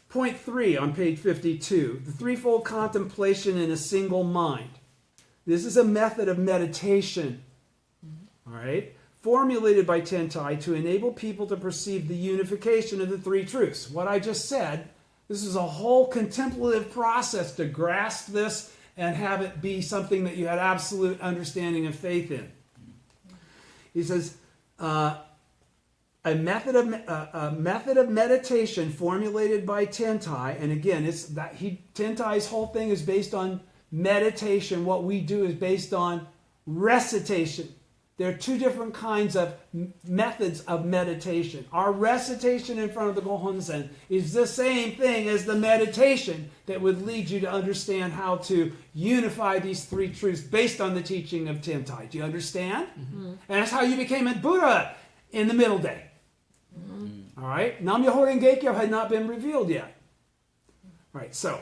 Speaker 1: point 3 on page 52, the threefold contemplation in a single mind. This is a method of meditation, all right, formulated by Tentai to enable people to perceive the unification of the three truths. What I just said, this is a whole contemplative process to grasp this and have it be something that you had absolute understanding and faith in. He says, a method of meditation formulated by Tentai, and again, it's that Tentai's whole thing is based on meditation. What we do is based on recitation. There are two different kinds of methods of meditation. Our recitation in front of the Gohonzen is the same thing as the meditation that would lead you to understand how to unify these three truths based on the teaching of Tentai. Do you understand? And that's how you became a Buddha in the middle day. All right? Nam-myoho Renge-kyo had not been revealed yet. All right, so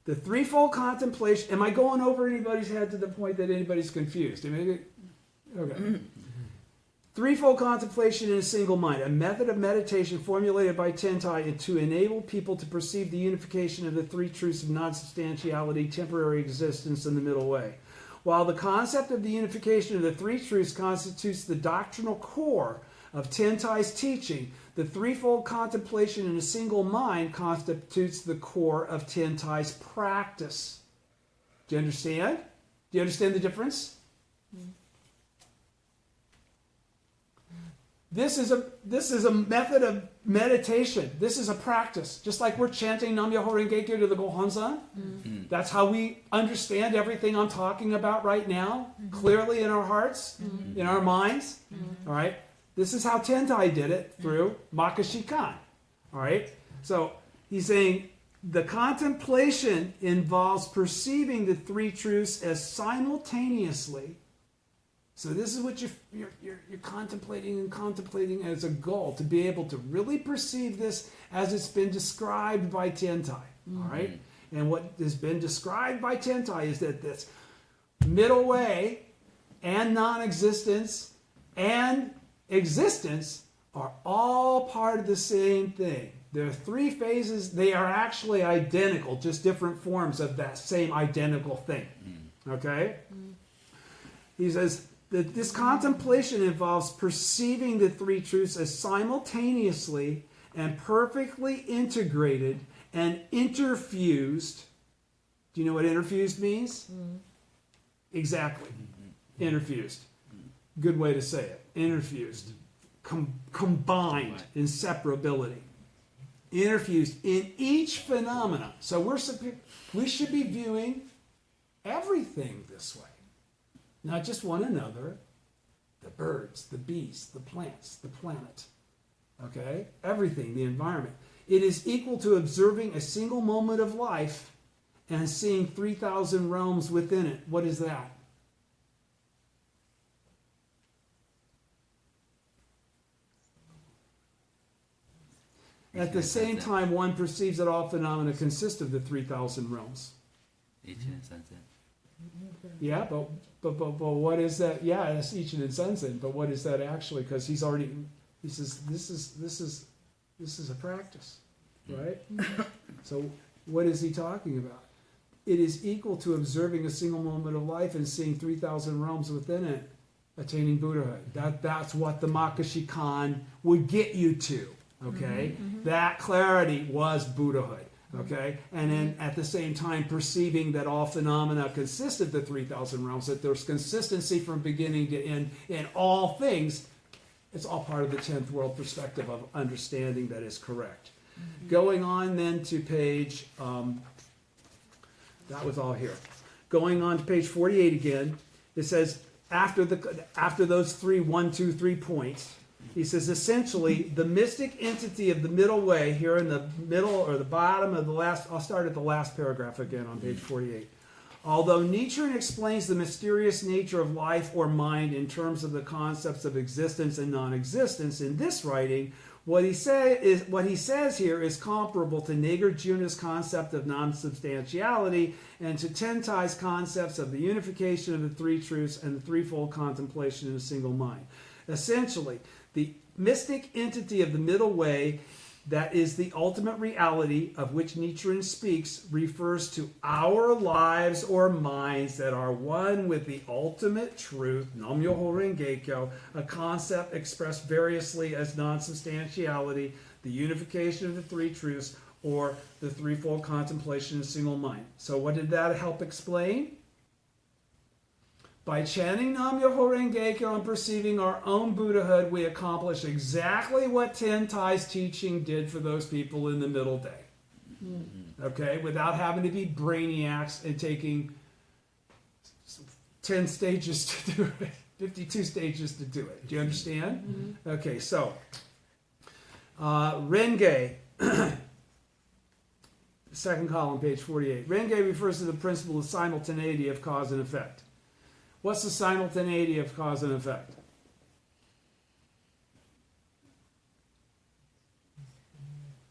Speaker 1: the threefold contemplation. Am I going over anybody's head to the point that anybody's confused? Okay. Threefold contemplation in a single mind, a method of meditation formulated by Tentai to enable people to perceive the unification of the three truths of non-substantiality, temporary existence, and the middle way. While the concept of the unification of the three truths constitutes the doctrinal core of Tentai's teaching, the threefold contemplation in a single mind constitutes the core of Tentai's practice. Do you understand? Do you understand the difference? This is a method of meditation. This is a practice. Just like we're chanting Nam-myoho Renge-kyo to the Gohonzan. That's how we understand everything I'm talking about right now, clearly in our hearts, in our minds. All right? This is how Tentai did it through Makashikan. All right? So he's saying the contemplation involves perceiving the three truths as simultaneously. So this is what you're contemplating as a goal, to be able to really perceive this as it's been described by Tentai. All right? And what has been described by Tentai is that this middle way and non-existence and existence are all part of the same thing. There are three phases. They are actually identical, just different forms of that same identical thing. Okay? He says that this contemplation involves perceiving the three truths as simultaneously and perfectly integrated and interfused. Do you know what interfused means? Exactly. Interfused. Good way to say it. Interfused. Combined. Inseparability. Interfused in each phenomena. So we should be viewing everything this way. Not just one another. The birds, the beasts, the plants, the planet. Okay? Everything, the environment. It is equal to observing a single moment of life and seeing 3,000 realms within it. What is that? At the same time, one perceives that all phenomena consist of the 3,000 realms. Yeah, but what is that? Yeah, that's Ichiban Sensen. But what is that actually? Because he says this is a practice, right? So what is he talking about? It is equal to observing a single moment of life and seeing 3,000 realms within it, attaining Buddhahood. That's what the Makashikan would get you to. Okay, that clarity was Buddhahood. Okay, and then at the same time perceiving that all phenomena consist of the 3,000 realms, that there's consistency from beginning to end in all things. It's all part of the 10th world perspective of understanding that is correct. Going on then to page, that was all here. Going on to page 48 again, it says after those 1, 2, 3 points. He says, essentially, the mystic entity of the middle way, here in the middle or the bottom of the last, I'll start at the last paragraph again on page 48. Although Nietzsche explains the mysterious nature of life or mind in terms of the concepts of existence and non-existence in this writing, what he says here is comparable to Nagarjuna's concept of non-substantiality and to Tentai's concepts of the unification of the three truths and the threefold contemplation in a single mind. Essentially, the mystic entity of the middle way, that is the ultimate reality of which Nichiren speaks, refers to our lives or minds that are one with the ultimate truth, Nam-myoho Renge-kyo, a concept expressed variously as non-substantiality, the unification of the three truths, or the threefold contemplation in a single mind. So what did that help explain? By chanting Nam-myoho Renge-kyo and perceiving our own Buddhahood, we accomplish exactly what Tentai's teaching did for those people in the middle day. Okay? Without having to be brainiacs and taking 10 stages to do it. 52 stages to do it. Do you understand? Okay, so Renge, second column, page 48. Renge refers to the principle of simultaneity of cause and effect. What's the simultaneity of cause and effect?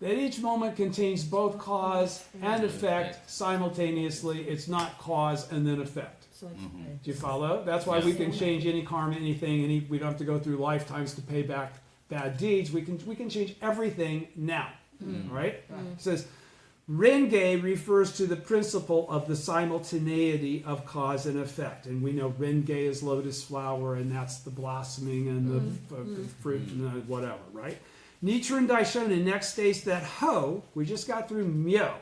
Speaker 1: That each moment contains both cause and effect simultaneously. It's not cause and then effect. Do you follow? That's why we can change any karma, anything. We don't have to go through lifetimes to pay back bad deeds. We can change everything now. Right? It says, Renge refers to the principle of the simultaneity of cause and effect. And we know Renge is lotus flower, and that's the blossoming and the fruit and whatever, right? Nichiren Daishonin next states that Ho, we just got through Myo,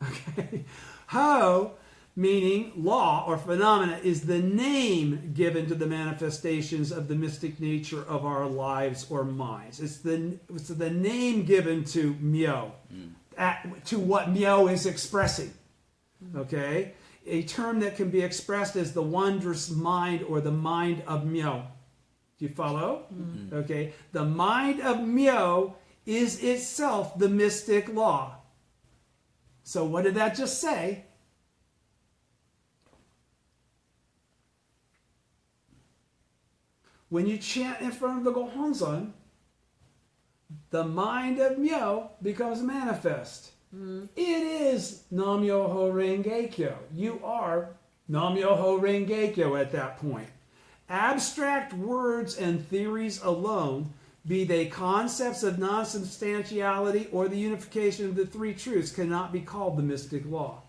Speaker 1: okay? Ho, meaning law or phenomena, is the name given to the manifestations of the mystic nature of our lives or minds. It's the name given to Myo. To what Myo is expressing. Okay? A term that can be expressed as the wondrous mind or the mind of Myo. Do you follow? Okay? The mind of Myo is itself the mystic law. So what did that just say? When you chant in front of the Gohonzon, the mind of Myo becomes manifest. It is Nam-myoho Renge-kyo. You are Nam-myoho Renge-kyo at that point. Abstract words and theories alone, be they concepts of non-substantiality or the unification of the three truths, cannot be called the mystic law.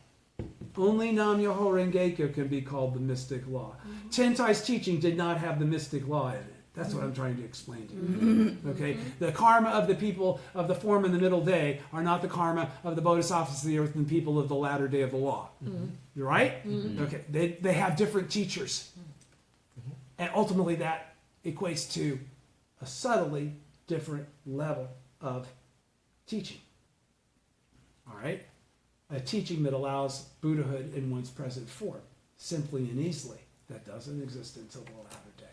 Speaker 1: Only Nam-myoho Renge-kyo can be called the mystic law. Tentai's teaching did not have the mystic law in it. That's what I'm trying to explain to you. Okay? The karma of the people of the form and the middle day are not the karma of the bodhisattvas of the earth and people of the latter day of the law. You're right? Okay. They have different teachers. And ultimately that equates to a subtly different level of teaching. All right? A teaching that allows Buddhahood in one's present form, simply and easily. That doesn't exist until the latter day.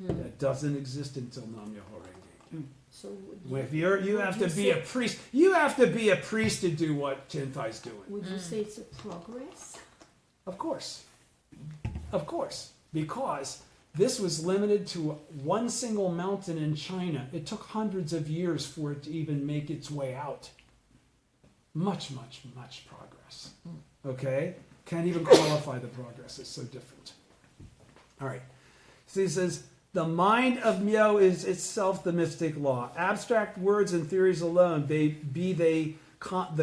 Speaker 1: That doesn't exist until Nam-myoho Renge-kyo.
Speaker 2: So
Speaker 1: If you have to be a priest, you have to be a priest to do what Tentai's doing.
Speaker 2: would you say it's a progress?
Speaker 1: Of course. Of course. Because this was limited to one single mountain in China. It took hundreds of years for it to even make its way out. Much, much, much progress. Okay? Can't even qualify the progress. It's so different. All right. So he says, the mind of Myo is itself the mystic law. Abstract words and theories alone, the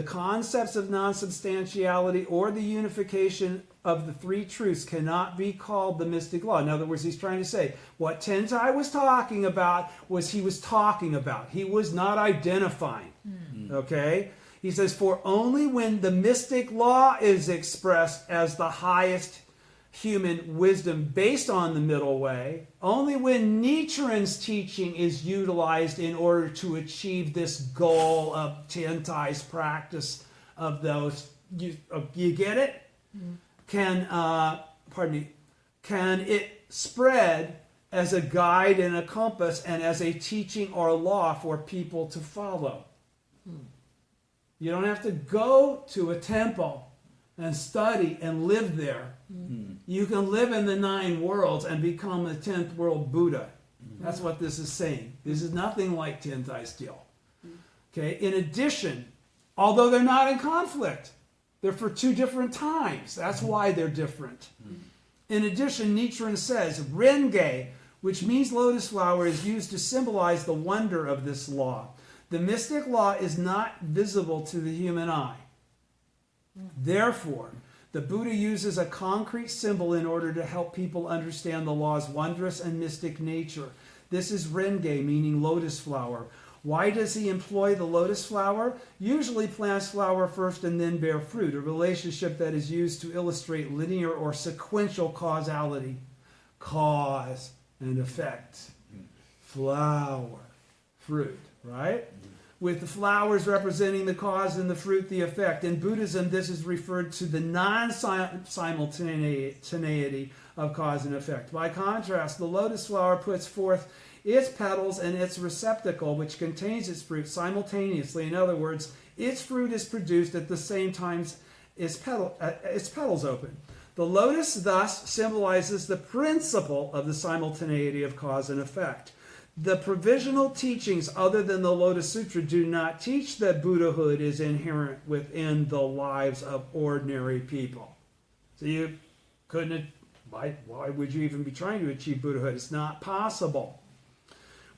Speaker 1: concepts of non-substantiality or the unification of the three truths cannot be called the mystic law. In other words, he's trying to say what Tentai was talking about was he was talking about. He was not identifying. Okay? He says, for only when the mystic law is expressed as the highest human wisdom based on the middle way, only when Nichiren's teaching is utilized in order to achieve this goal of Tentai's practice of those, you get it? Can it spread as a guide and a compass and as a teaching or law for people to follow. You don't have to go to a temple and study and live there. You can live in the 9 worlds and become a 10th world Buddha. That's what this is saying. This is nothing like Tentai's deal. Okay. In addition, although they're not in conflict, they're for 2 different times. That's why they're different. In addition, Nichiren says, Renge, which means lotus flower, is used to symbolize the wonder of this law. The mystic law is not visible to the human eye. Therefore, the Buddha uses a concrete symbol in order to help people understand the law's wondrous and mystic nature. This is Renge, meaning lotus flower. Why does he employ the lotus flower? Usually plants flower first and then bear fruit, a relationship that is used to illustrate linear or sequential causality. Cause and effect. Flower, fruit, right? With the flowers representing the cause and the fruit the effect. In Buddhism, this is referred to the non-simultaneity of cause and effect. By contrast, the lotus flower puts forth its petals and its receptacle, which contains its fruit, simultaneously. In other words, its fruit is produced at the same time its petals open. The lotus thus symbolizes the principle of the simultaneity of cause and effect. The provisional teachings other than the Lotus Sutra do not teach that Buddhahood is inherent within the lives of ordinary people. So you couldn't, why would you even be trying to achieve Buddhahood? It's not possible.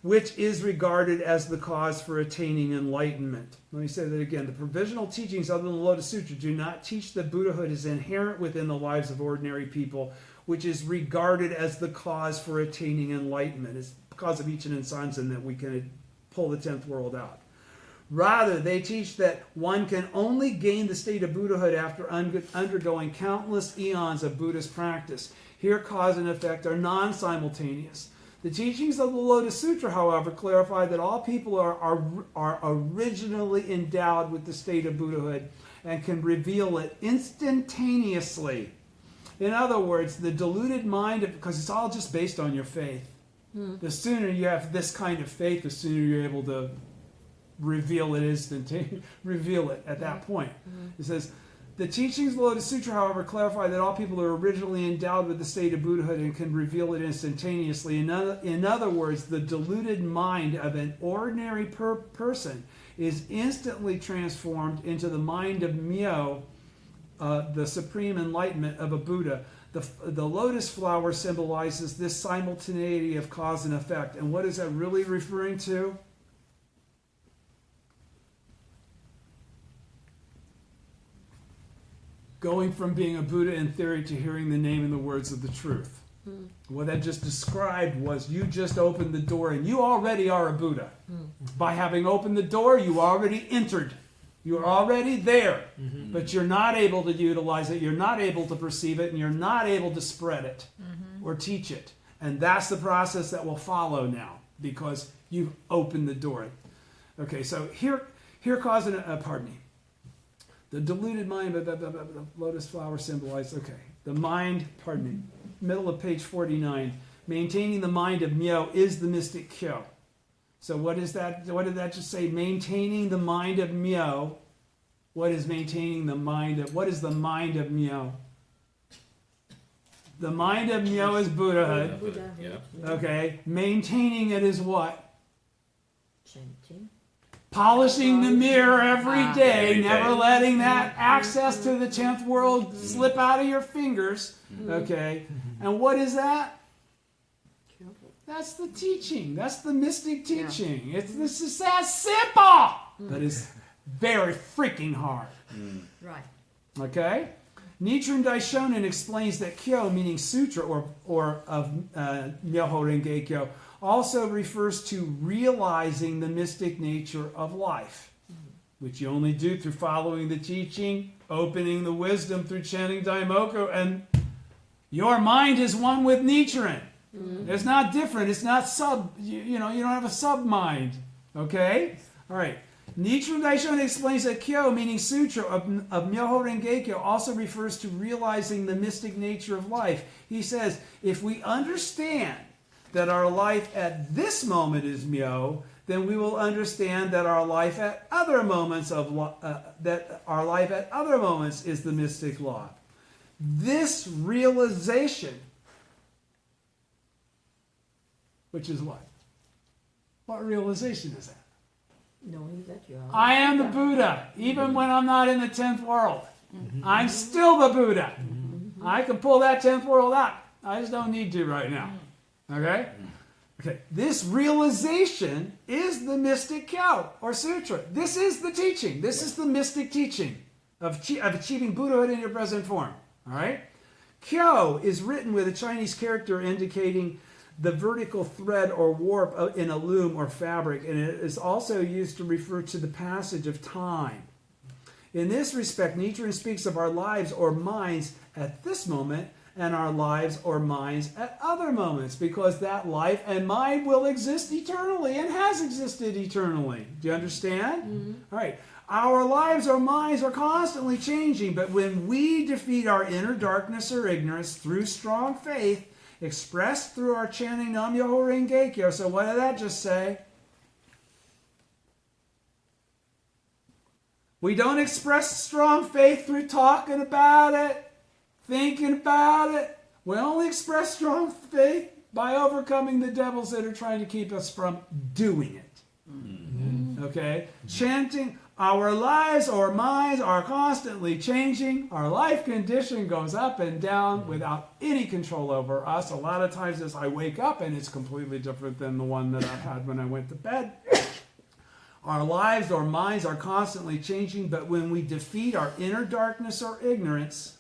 Speaker 1: Which is regarded as the cause for attaining enlightenment. Let me say that again. The provisional teachings other than the Lotus Sutra do not teach that Buddhahood is inherent within the lives of ordinary people, which is regarded as the cause for attaining enlightenment. It's because of Ichiren Sanzen that we can pull the 10th world out. Rather, they teach that one can only gain the state of Buddhahood after undergoing countless eons of Buddhist practice. Here, cause and effect are non-simultaneous. The teachings of the Lotus Sutra, however, clarify that all people are originally endowed with the state of Buddhahood and can reveal it instantaneously. In other words, the deluded mind, because it's all just based on your faith. The sooner you have this kind of faith, the sooner you're able to reveal it instantaneously. Reveal it at that point. It says, The teachings of the Lotus Sutra, however, clarify that all people are originally endowed with the state of Buddhahood and can reveal it instantaneously. In other words, the deluded mind of an ordinary person is instantly transformed into the mind of Myo, the supreme enlightenment of a Buddha. The lotus flower symbolizes this simultaneity of cause and effect. And what is that really referring to? Going from being a Buddha in theory to hearing the name and the words of the truth. What that just described was you just opened the door and you already are a Buddha. By having opened the door, you already entered. You're already there. But you're not able to utilize it. You're not able to perceive it. And you're not able to spread it or teach it. And that's the process that will follow now because you've opened the door. Okay, so here cause and, pardon me. The deluded mind, the lotus flower symbolized, okay. The mind, pardon me, middle of page 49. Maintaining the mind of Myo is the mystic Kyo. So what is that? What did that just say? Maintaining the mind of Myo. What is maintaining the mind of, what is the mind of Myo? The mind of Myo is Buddhahood.
Speaker 2: Buddhahood.
Speaker 1: Okay. Maintaining it is what?
Speaker 2: Chanting.
Speaker 1: Polishing the mirror every day,
Speaker 4: Every
Speaker 1: never
Speaker 4: day.
Speaker 1: letting that access to the 10th world slip out of your fingers. Okay. And what is that? That's the teaching. That's the mystic teaching. This is that simple, but it's very freaking hard.
Speaker 2: Right.
Speaker 1: Okay? Nichiren Daishonin explains that Kyo, meaning sutra or of Myoho Renge Kyo, also refers to realizing the mystic nature of life, which you only do through following the teaching, opening the wisdom through chanting Daimoku, and your mind is one with Nichiren. It's not different. It's not you don't have a sub-mind. Okay? All right. Nichiren Daishonin explains that Kyo, meaning sutra of Myoho Renge Kyo, also refers to realizing the mystic nature of life. He says, if we understand that our life at this moment is Myo, then we will understand that our life at other moments is the mystic law. This realization, which is what? What realization is that?
Speaker 2: Knowing that you are.
Speaker 1: I am the Buddha, even when I'm not in the 10th world. I'm still the Buddha. I can pull that 10th world out. I just don't need to right now. Okay? Okay. This realization is the mystic Kyo or sutra. This is the teaching. This is the mystic teaching of achieving Buddhahood in your present form. All right? Kyo is written with a Chinese character indicating the vertical thread or warp in a loom or fabric, and it is also used to refer to the passage of time. In this respect, Nichiren speaks of our lives or minds at this moment and our lives or minds at other moments, because that life and mind will exist eternally and has existed eternally. Do you understand? All right. Our lives or minds are constantly changing, but when we defeat our inner darkness or ignorance through strong faith, expressed through our chanting Nam-myoho Renge Kyo. So what did that just say? We don't express strong faith through talking about it, thinking about it. We only express strong faith by overcoming the devils that are trying to keep us from doing it. Okay? Chanting, our lives or minds are constantly changing. Our life condition goes up and down without any control over us. A lot of times as I wake up and it's completely different than the one that I had when I went to bed. Our lives or minds are constantly changing, but when we defeat our inner darkness or ignorance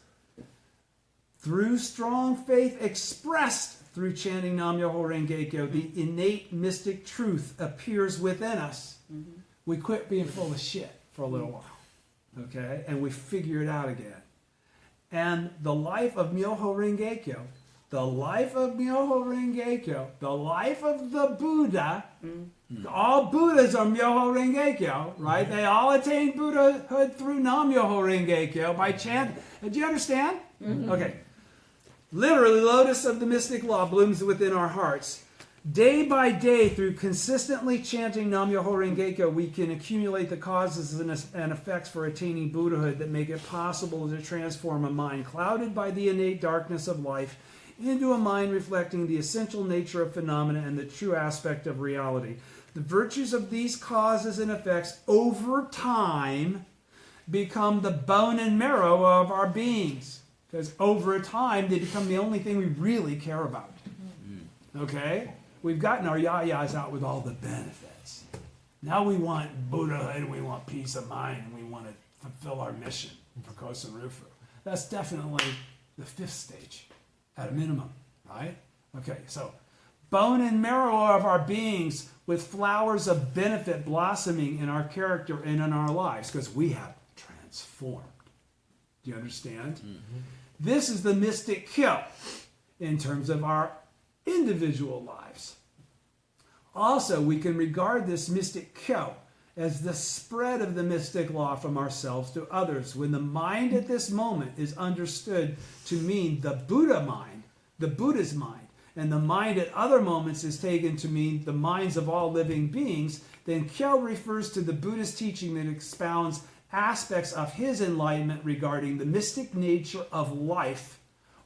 Speaker 1: through strong faith expressed through chanting Nam-myoho Renge Kyo, the innate mystic truth appears within us. We quit being full of shit for a little while, okay? And we figure it out again. And the life of Myoho Renge Kyo, the life of Myoho Renge Kyo, the life of the Buddha, all Buddhas are Myoho Renge Kyo, right? They all attain Buddhahood through Nam-myoho Renge Kyo by chant. Do you understand? Okay. Literally, lotus of the mystic law blooms within our hearts. Day by day, through consistently chanting Nam-myoho Renge-kyo, we can accumulate the causes and effects for attaining Buddhahood that make it possible to transform a mind clouded by the innate darkness of life into a mind reflecting the essential nature of phenomena and the true aspect of reality. The virtues of these causes and effects over time become the bone and marrow of our beings. Because over time, they become the only thing we really care about. Okay? We've gotten our yayas out with all the benefits. Now we want Buddhahood, and we want peace of mind, and we want to fulfill our mission for Kosen Rufu. That's definitely the 5th stage, at a minimum, right? Okay, so bone and marrow of our beings with flowers of benefit blossoming in our character and in our lives, because we have transformed. Do you understand? Mm-hmm. This is the mystic kyo in terms of our individual lives. Also, we can regard this mystic kyo as the spread of the mystic law from ourselves to others. When the mind at this moment is understood to mean the Buddha mind, the Buddha's mind, and the mind at other moments is taken to mean the minds of all living beings, then kyo refers to the Buddha's teaching that expounds aspects of his enlightenment regarding the mystic nature of life,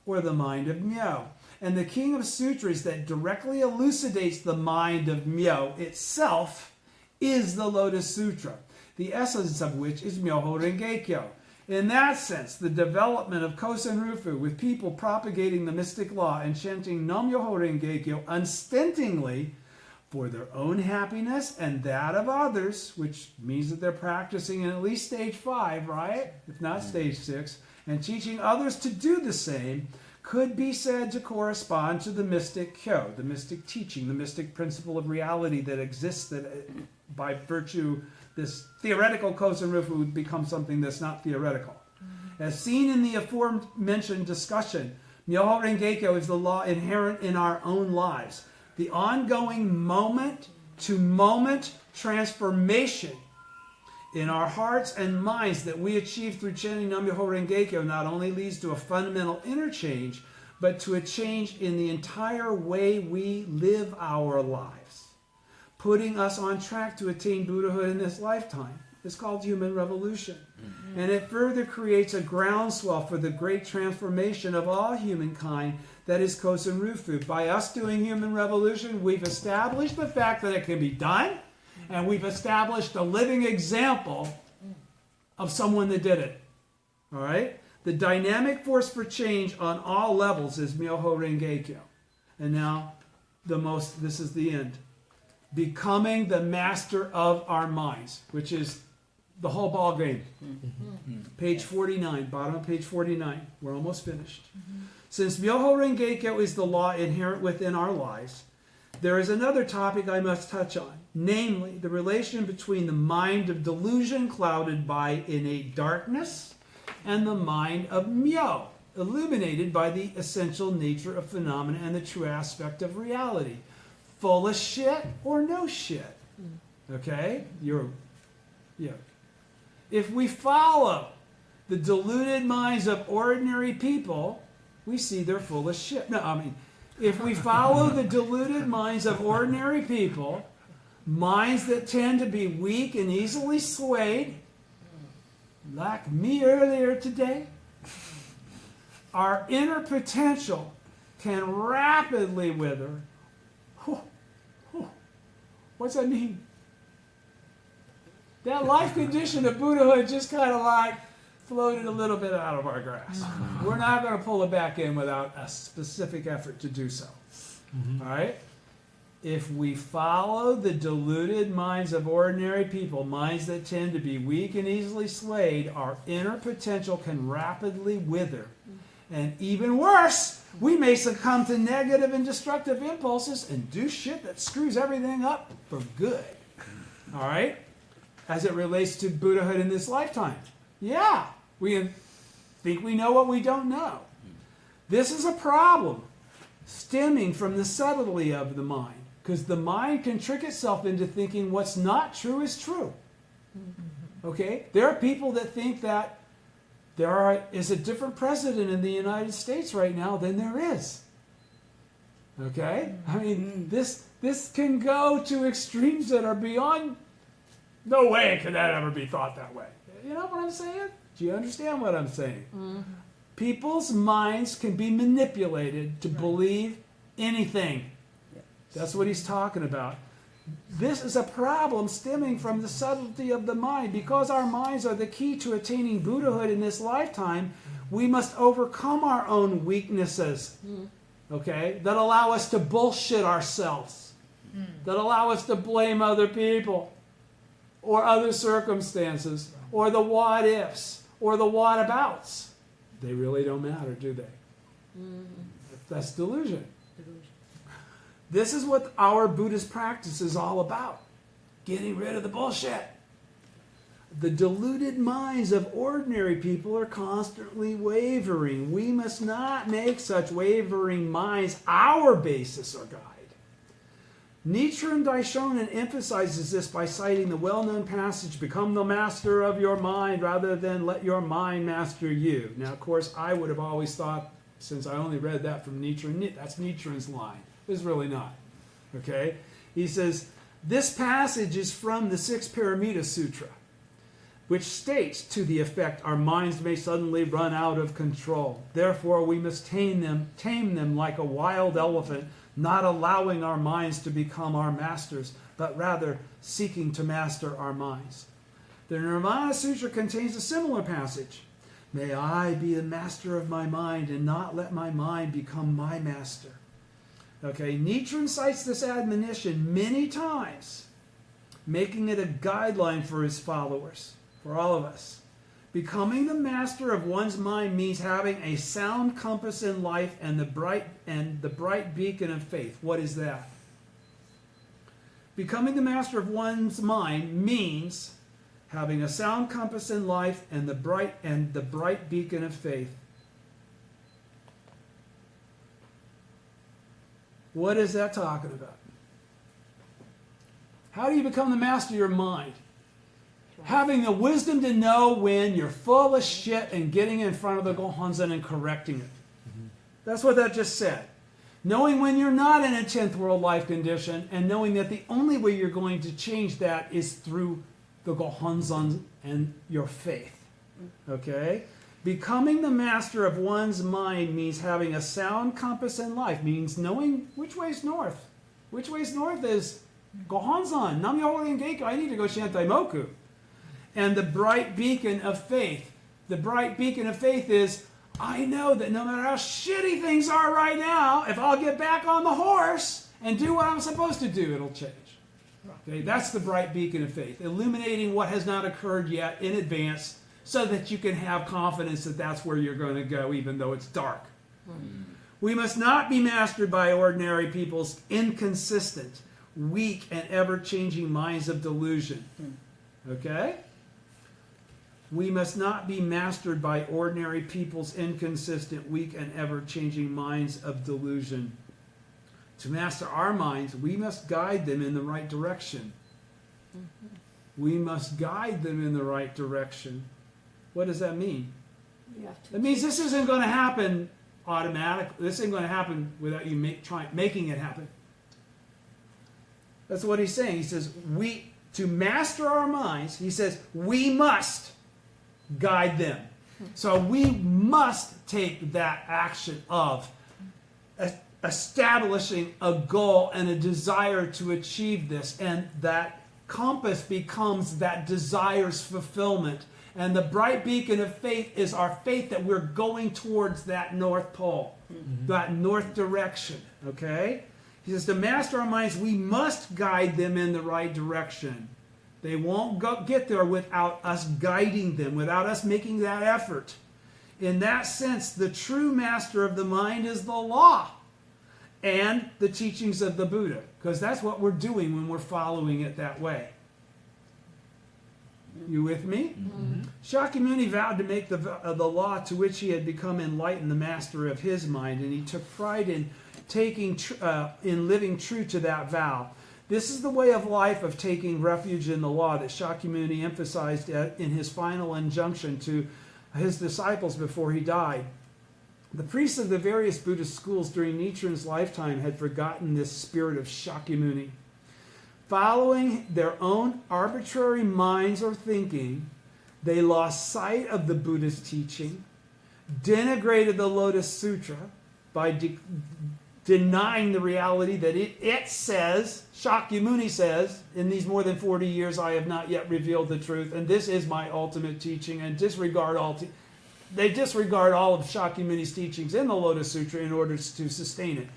Speaker 1: or the mind of Myo. And the King of Sutras that directly elucidates the mind of Myo itself is the Lotus Sutra, the essence of which is Myoho Renge-kyo. In that sense, the development of Kosen Rufu with people propagating the mystic law and chanting Nam-myoho Renge-kyo unstintingly for their own happiness and that of others, which means that they're practicing in at least stage 5, right? If not stage 6, and teaching others to do the same, could be said to correspond to the mystic kyo, the mystic teaching, the mystic principle of reality that exists, that by virtue this theoretical Kosen Rufu would become something that's not theoretical. As seen in the aforementioned discussion, Myoho Renge-kyo is the law inherent in our own lives. The ongoing moment-to-moment transformation in our hearts and minds that we achieve through chanting Nam-myoho Renge-kyo not only leads to a fundamental interchange, but to a change in the entire way we live our lives, putting us on track to attain Buddhahood in this lifetime. It's called human revolution. Mm-hmm. And it further creates a groundswell for the great transformation of all humankind that is Kosen Rufu. By us doing human revolution, we've established the fact that it can be done, and we've established a living example of someone that did it. All right? The dynamic force for change on all levels is Myoho Renge-kyo. And now, this is the end. Becoming the master of our minds, which is the whole ball game. Page 49, bottom of page 49. We're almost finished. Since Myoho Renge-kyo is the law inherent within our lives, there is another topic I must touch on, namely the relation between the mind of delusion clouded by innate darkness and the mind of Myo, illuminated by the essential nature of phenomena and the true aspect of reality. Full of shit or no shit. Okay? If we follow the deluded minds of ordinary people, we see they're full of shit. If we follow the deluded minds of ordinary people, minds that tend to be weak and easily swayed, like me earlier today, our inner potential can rapidly wither. What's that mean? That life condition of Buddhahood just kind of like floated a little bit out of our grasp. We're not going to pull it back in without a specific effort to do so. All right? If we follow the deluded minds of ordinary people, minds that tend to be weak and easily swayed, our inner potential can rapidly wither. And even worse, we may succumb to negative and destructive impulses and do shit that screws everything up for good. All right? As it relates to Buddhahood in this lifetime. Yeah, we think we know what we don't know. This is a problem stemming from the subtlety of the mind, because the mind can trick itself into thinking what's not true is true. Okay? There are people that think that there is a different president in the United States right now than there is. Okay? I mean, this can go to extremes that are beyond, no way could that ever be thought that way. You know what I'm saying? Do you understand what I'm saying? People's minds can be manipulated to believe anything. That's what he's talking about. This is a problem stemming from the subtlety of the mind. Because our minds are the key to attaining Buddhahood in this lifetime, we must overcome our own weaknesses, okay, that allow us to bullshit ourselves, that allow us to blame other people, or other circumstances, or the what-ifs, or the what-abouts. They really don't matter, do they? That's delusion. This is what our Buddhist practice is all about. Getting rid of the bullshit. The deluded minds of ordinary people are constantly wavering. We must not make such wavering minds our basis or guide. Nichiren Daishonin emphasizes this by citing the well-known passage, "Become the master of your mind rather than let your mind master you." Now, of course, I would have always thought, since I only read that from Nichiren, that's Nichiren's line. It's really not. Okay? He says, this passage is from the Sixth Paramita Sutra, which states to the effect, our minds may suddenly run out of control. Therefore, we must tame them like a wild elephant, not allowing our minds to become our masters, but rather seeking to master our minds. The Nirvana Sutra contains a similar passage. May I be the master of my mind and not let my mind become my master. Okay, Nichiren cites this admonition many times, making it a guideline for his followers, for all of us. Becoming the master of one's mind means having a sound compass in life and the bright beacon of faith. What is that? Becoming the master of one's mind means having a sound compass in life and the bright beacon of faith. What is that talking about? How do you become the master of your mind? Having the wisdom to know when you're full of shit and getting in front of the Gohonzon and correcting it. That's what that just said. Knowing when you're not in a 10th world life condition and knowing that the only way you're going to change that is through the Gohonzon and your faith. Okay? Becoming the master of one's mind means having a sound compass in life, means knowing which way's north. Which way's north is Gohonzon, Nam-myoho Renge-kyo, I need to go Shantai Moku. And the bright beacon of faith. The bright beacon of faith is, I know that no matter how shitty things are right now, if I'll get back on the horse and do what I'm supposed to do, it'll change. Okay, that's the bright beacon of faith, illuminating what has not occurred yet in advance so that you can have confidence that that's where you're going to go, even though it's dark. We must not be mastered by ordinary people's inconsistent, weak, and ever-changing minds of delusion. Okay? We must not be mastered by ordinary people's inconsistent, weak, and ever-changing minds of delusion. To master our minds, we must guide them in the right direction. We must guide them in the right direction. What does that mean? It means this isn't going to happen automatically. This isn't going to happen without you making it happen. That's what he's saying. He says, to master our minds, he says, we must guide them. So we must take that action of establishing a goal and a desire to achieve this. And that compass becomes that desire's fulfillment. And the bright beacon of faith is our faith that we're going towards that North Pole, that north direction. Okay? He says, to master our minds, we must guide them in the right direction. They won't get there without us guiding them, without us making that effort. In that sense, the true master of the mind is the law and the teachings of the Buddha, because that's what we're doing when we're following it that way. You with me? Shakyamuni vowed to make the law to which he had become enlightened the master of his mind, and he took pride in living true to that vow. This is the way of life of taking refuge in the law that Shakyamuni emphasized in his final injunction to his disciples before he died. The priests of the various Buddhist schools during Nichiren's lifetime had forgotten this spirit of Shakyamuni. Following their own arbitrary minds or thinking, they lost sight of the Buddha's teaching, denigrated the Lotus Sutra by denying the reality that it says, Shakyamuni says, in these more than 40 years I have not yet revealed the truth, and this is my ultimate teaching, and they disregard all of Shakyamuni's teachings in the Lotus Sutra in order to sustain it.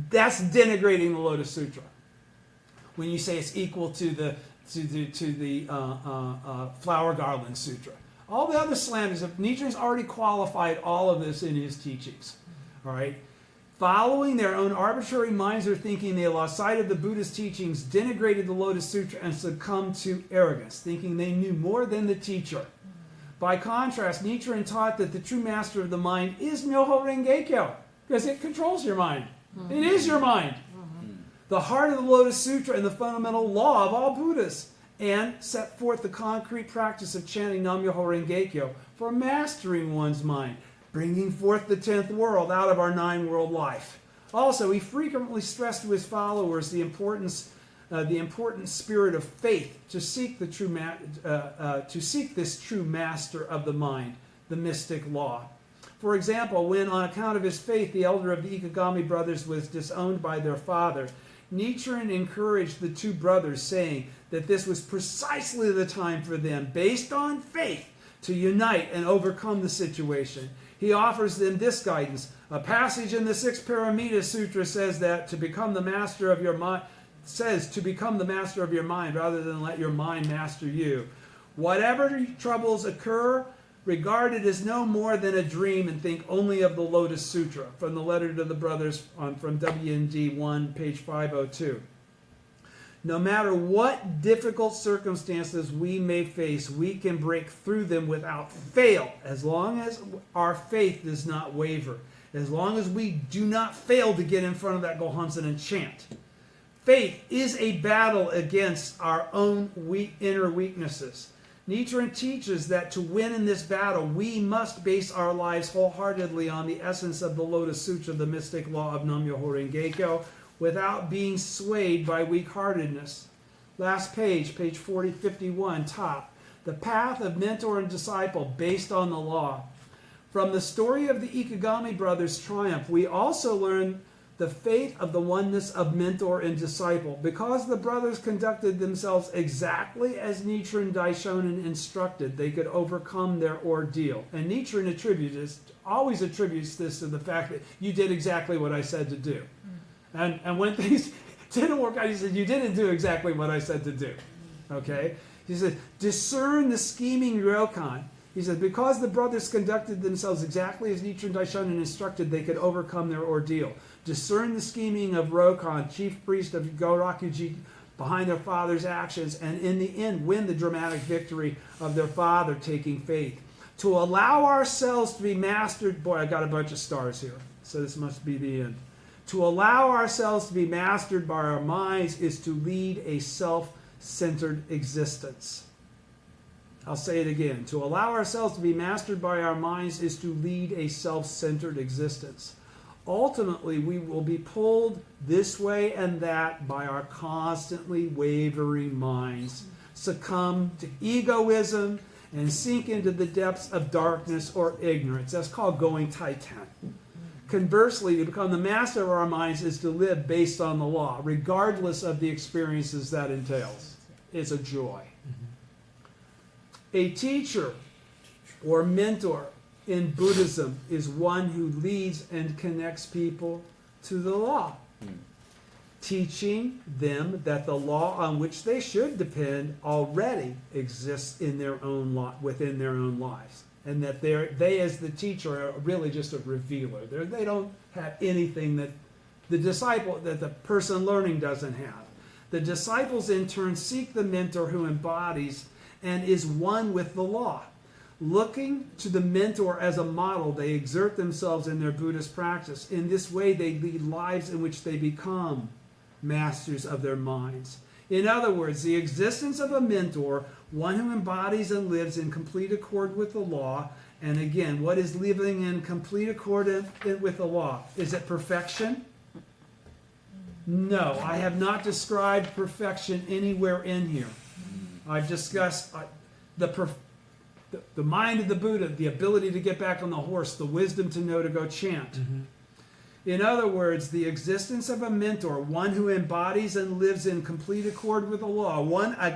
Speaker 1: That's denigrating the Lotus Sutra. When you say it's equal to the Flower Garland Sutra. All the other slanders, Nichiren's already qualified all of this in his teachings. All right? Following their own arbitrary minds or thinking, they lost sight of the Buddhist teachings, denigrated the Lotus Sutra, and succumbed to arrogance, thinking they knew more than the teacher. By contrast, Nichiren taught that the true master of the mind is Myoho Renge-kyo, because it controls your mind. It is your mind. The heart of the Lotus Sutra and the fundamental law of all Buddhists, and set forth the concrete practice of chanting Nam-myoho Renge-kyo for mastering one's mind, bringing forth the 10th world out of our 9-world life. Also, he frequently stressed to his followers the important spirit of faith to seek this true master of the mind, the mystic law. For example, when on account of his faith the elder of the Ikegami brothers was disowned by their father, Nichiren encouraged the two brothers, saying that this was precisely the time for them, based on faith, to unite and overcome the situation. He offers them this guidance. A passage in the 6th Paramita Sutra says that to become the master of your mind, rather than let your mind master you. Whatever troubles occur, regard it as no more than a dream and think only of the Lotus Sutra. From the letter to the brothers from WND 1, page 502. No matter what difficult circumstances we may face, we can break through them without fail, as long as our faith does not waver, as long as we do not fail to get in front of that Gohonzon and chant. Faith is a battle against our own inner weaknesses. Nichiren teaches that to win in this battle, we must base our lives wholeheartedly on the essence of the Lotus Sutra, the mystic law of Nam-myoho Renge-kyo, without being swayed by weak-heartedness. Last page, page 51, top. The path of mentor and disciple based on the law. From the story of the Ikegami brothers' triumph, we also learn the faith of the oneness of mentor and disciple. Because the brothers conducted themselves exactly as Nichiren Daishonin instructed, they could overcome their ordeal. And Nichiren always attributes this to the fact that you did exactly what I said to do. And when things didn't work out, he said, you didn't do exactly what I said to do. Okay? He said, discern the scheming ryokan. He said, because the brothers conducted themselves exactly as Nichiren Daishonin instructed, they could overcome their ordeal. Discern the scheming of Ryokan, chief priest of Gorakuji, behind their father's actions, and in the end win the dramatic victory of their father taking faith. To allow ourselves to be mastered, boy, I got a bunch of stars here, so this must be the end. To allow ourselves to be mastered by our minds is to lead a self-centered existence. I'll say it again. To allow ourselves to be mastered by our minds is to lead a self-centered existence. Ultimately, we will be pulled this way and that by our constantly wavering minds, succumb to egoism, and sink into the depths of darkness or ignorance. That's called going Titanic. Conversely, to become the master of our minds is to live based on the law, regardless of the experiences that entails. It's a joy. A teacher or mentor in Buddhism is one who leads and connects people to the law, teaching them that the law on which they should depend already exists in their own within their own lives, and that they as the teacher are really just a revealer. They don't have anything that the person learning doesn't have. The disciples in turn seek the mentor who embodies and is one with the law. Looking to the mentor as a model, they exert themselves in their Buddhist practice. In this way, they lead lives in which they become masters of their minds. In other words, the existence of a mentor, one who embodies and lives in complete accord with the law, And again, what is living in complete accord with the law? Is it perfection? No, I have not described perfection anywhere in here. I've discussed the mind of the Buddha, the ability to get back on the horse, the wisdom to know to go chant.
Speaker 3: Mm-hmm.
Speaker 1: In other words, the existence of a mentor, one who embodies and lives in complete accord with the law,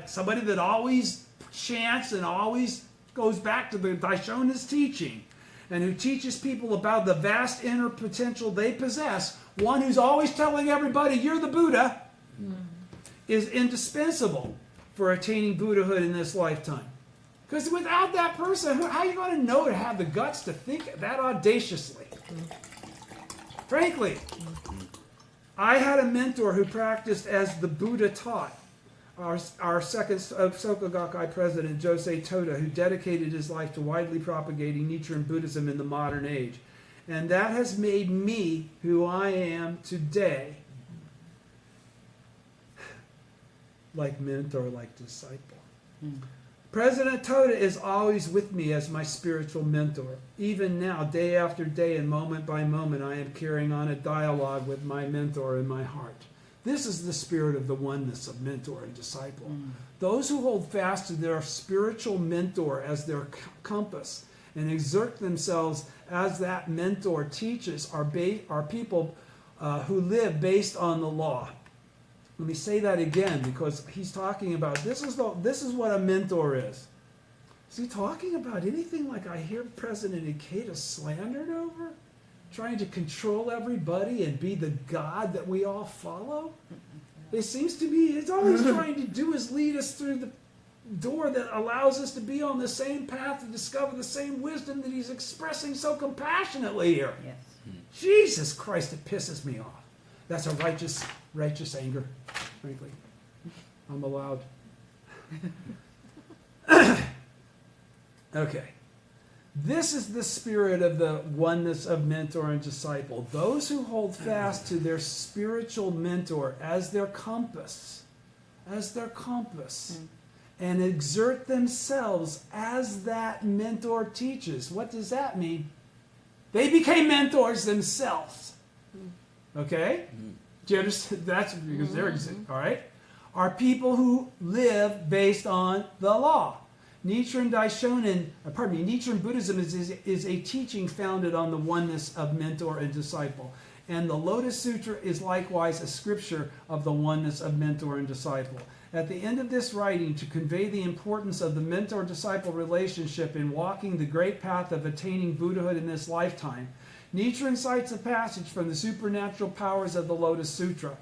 Speaker 1: somebody that always chants and always goes back to the Daishonin's teaching, and who teaches people about the vast inner potential they possess, one who's always telling everybody, you're the Buddha, is indispensable for attaining Buddhahood in this lifetime. Because without that person, how are you going to know to have the guts to think that audaciously? Frankly, I had a mentor who practiced as the Buddha taught. Our second Soka Gakkai president, Josei Toda, who dedicated his life to widely propagating Nichiren Buddhism in the modern age. And that has made me who I am today, like mentor, like disciple. President Toda is always with me as my spiritual mentor. Even now, day after day and moment by moment, I am carrying on a dialogue with my mentor in my heart. This is the spirit of the oneness of mentor and disciple. Those who hold fast to their spiritual mentor as their compass and exert themselves as that mentor teaches are people who live based on the law. Let me say that again, because he's talking about this is what a mentor is. Is he talking about anything like I hear President Ikeda slandered over? Trying to control everybody and be the God that we all follow? It seems to me it's all he's trying to do is lead us through the door that allows us to be on the same path to discover the same wisdom that he's expressing so compassionately here.
Speaker 2: Yes.
Speaker 1: Jesus Christ, it pisses me off. That's a righteous anger, frankly. I'm allowed. Okay. This is the spirit of the oneness of mentor and disciple. Those who hold fast to their spiritual mentor as their compass, and exert themselves as that mentor teaches. What does that mean? They became mentors themselves. Okay? Do you understand? That's because they're all right. Are people who live based on the law. Nichiren Buddhism is a teaching founded on the oneness of mentor and disciple. And the Lotus Sutra is likewise a scripture of the oneness of mentor and disciple. At the end of this writing, to convey the importance of the mentor-disciple relationship in walking the great path of attaining Buddhahood in this lifetime, Nichiren cites a passage from the supernatural powers of the Lotus Sutra.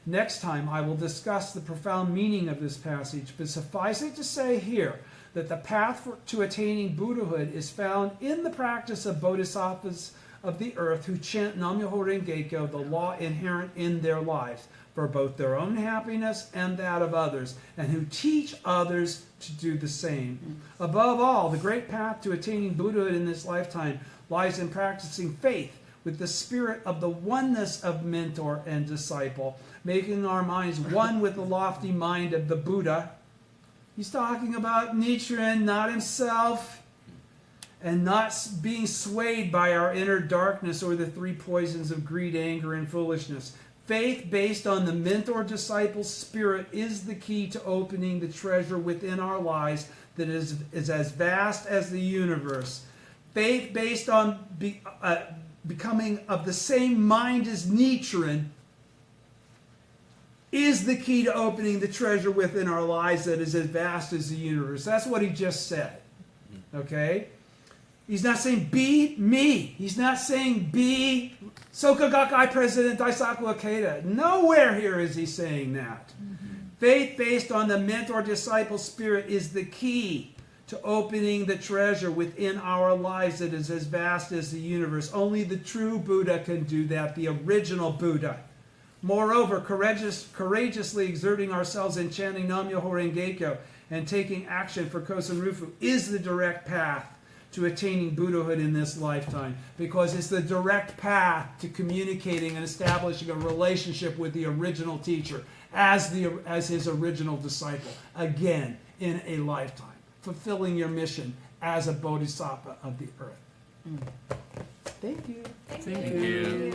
Speaker 1: Next time, I will discuss the profound meaning of this passage, but suffice it to say here that the path to attaining Buddhahood is found in the practice of bodhisattvas of the earth who chant Nam-myoho Renge-kyo, the law inherent in their lives, for both their own happiness and that of others, and who teach others to do the same. Above all, the great path to attaining Buddhahood in this lifetime lies in practicing faith with the spirit of the oneness of mentor and disciple, making our minds one with the lofty mind of the Buddha. He's talking about Nichiren, not himself, and not being swayed by our inner darkness or the three poisons of greed, anger, and foolishness. Faith based on the mentor-disciple spirit is the key to opening the treasure within our lives that is as vast as the universe. Faith based on becoming of the same mind as Nichiren is the key to opening the treasure within our lives that is as vast as the universe. That's what he just said. Okay? He's not saying be me. He's not saying be Soka Gakkai President Daisaku Ikeda. Nowhere here is he saying that. Faith based on the mentor-disciple spirit is the key to opening the treasure within our lives that is as vast as the universe. Only the true Buddha can do that, the original Buddha. Moreover, courageously exerting ourselves in chanting Nam-myoho Renge-kyo and taking action for Kosen Rufu is the direct path to attaining Buddhahood in this lifetime, because it's the direct path to communicating and establishing a relationship with the original teacher as his original disciple, again, in a lifetime, fulfilling your mission as a bodhisattva of the earth. Thank you.
Speaker 3: Thank you.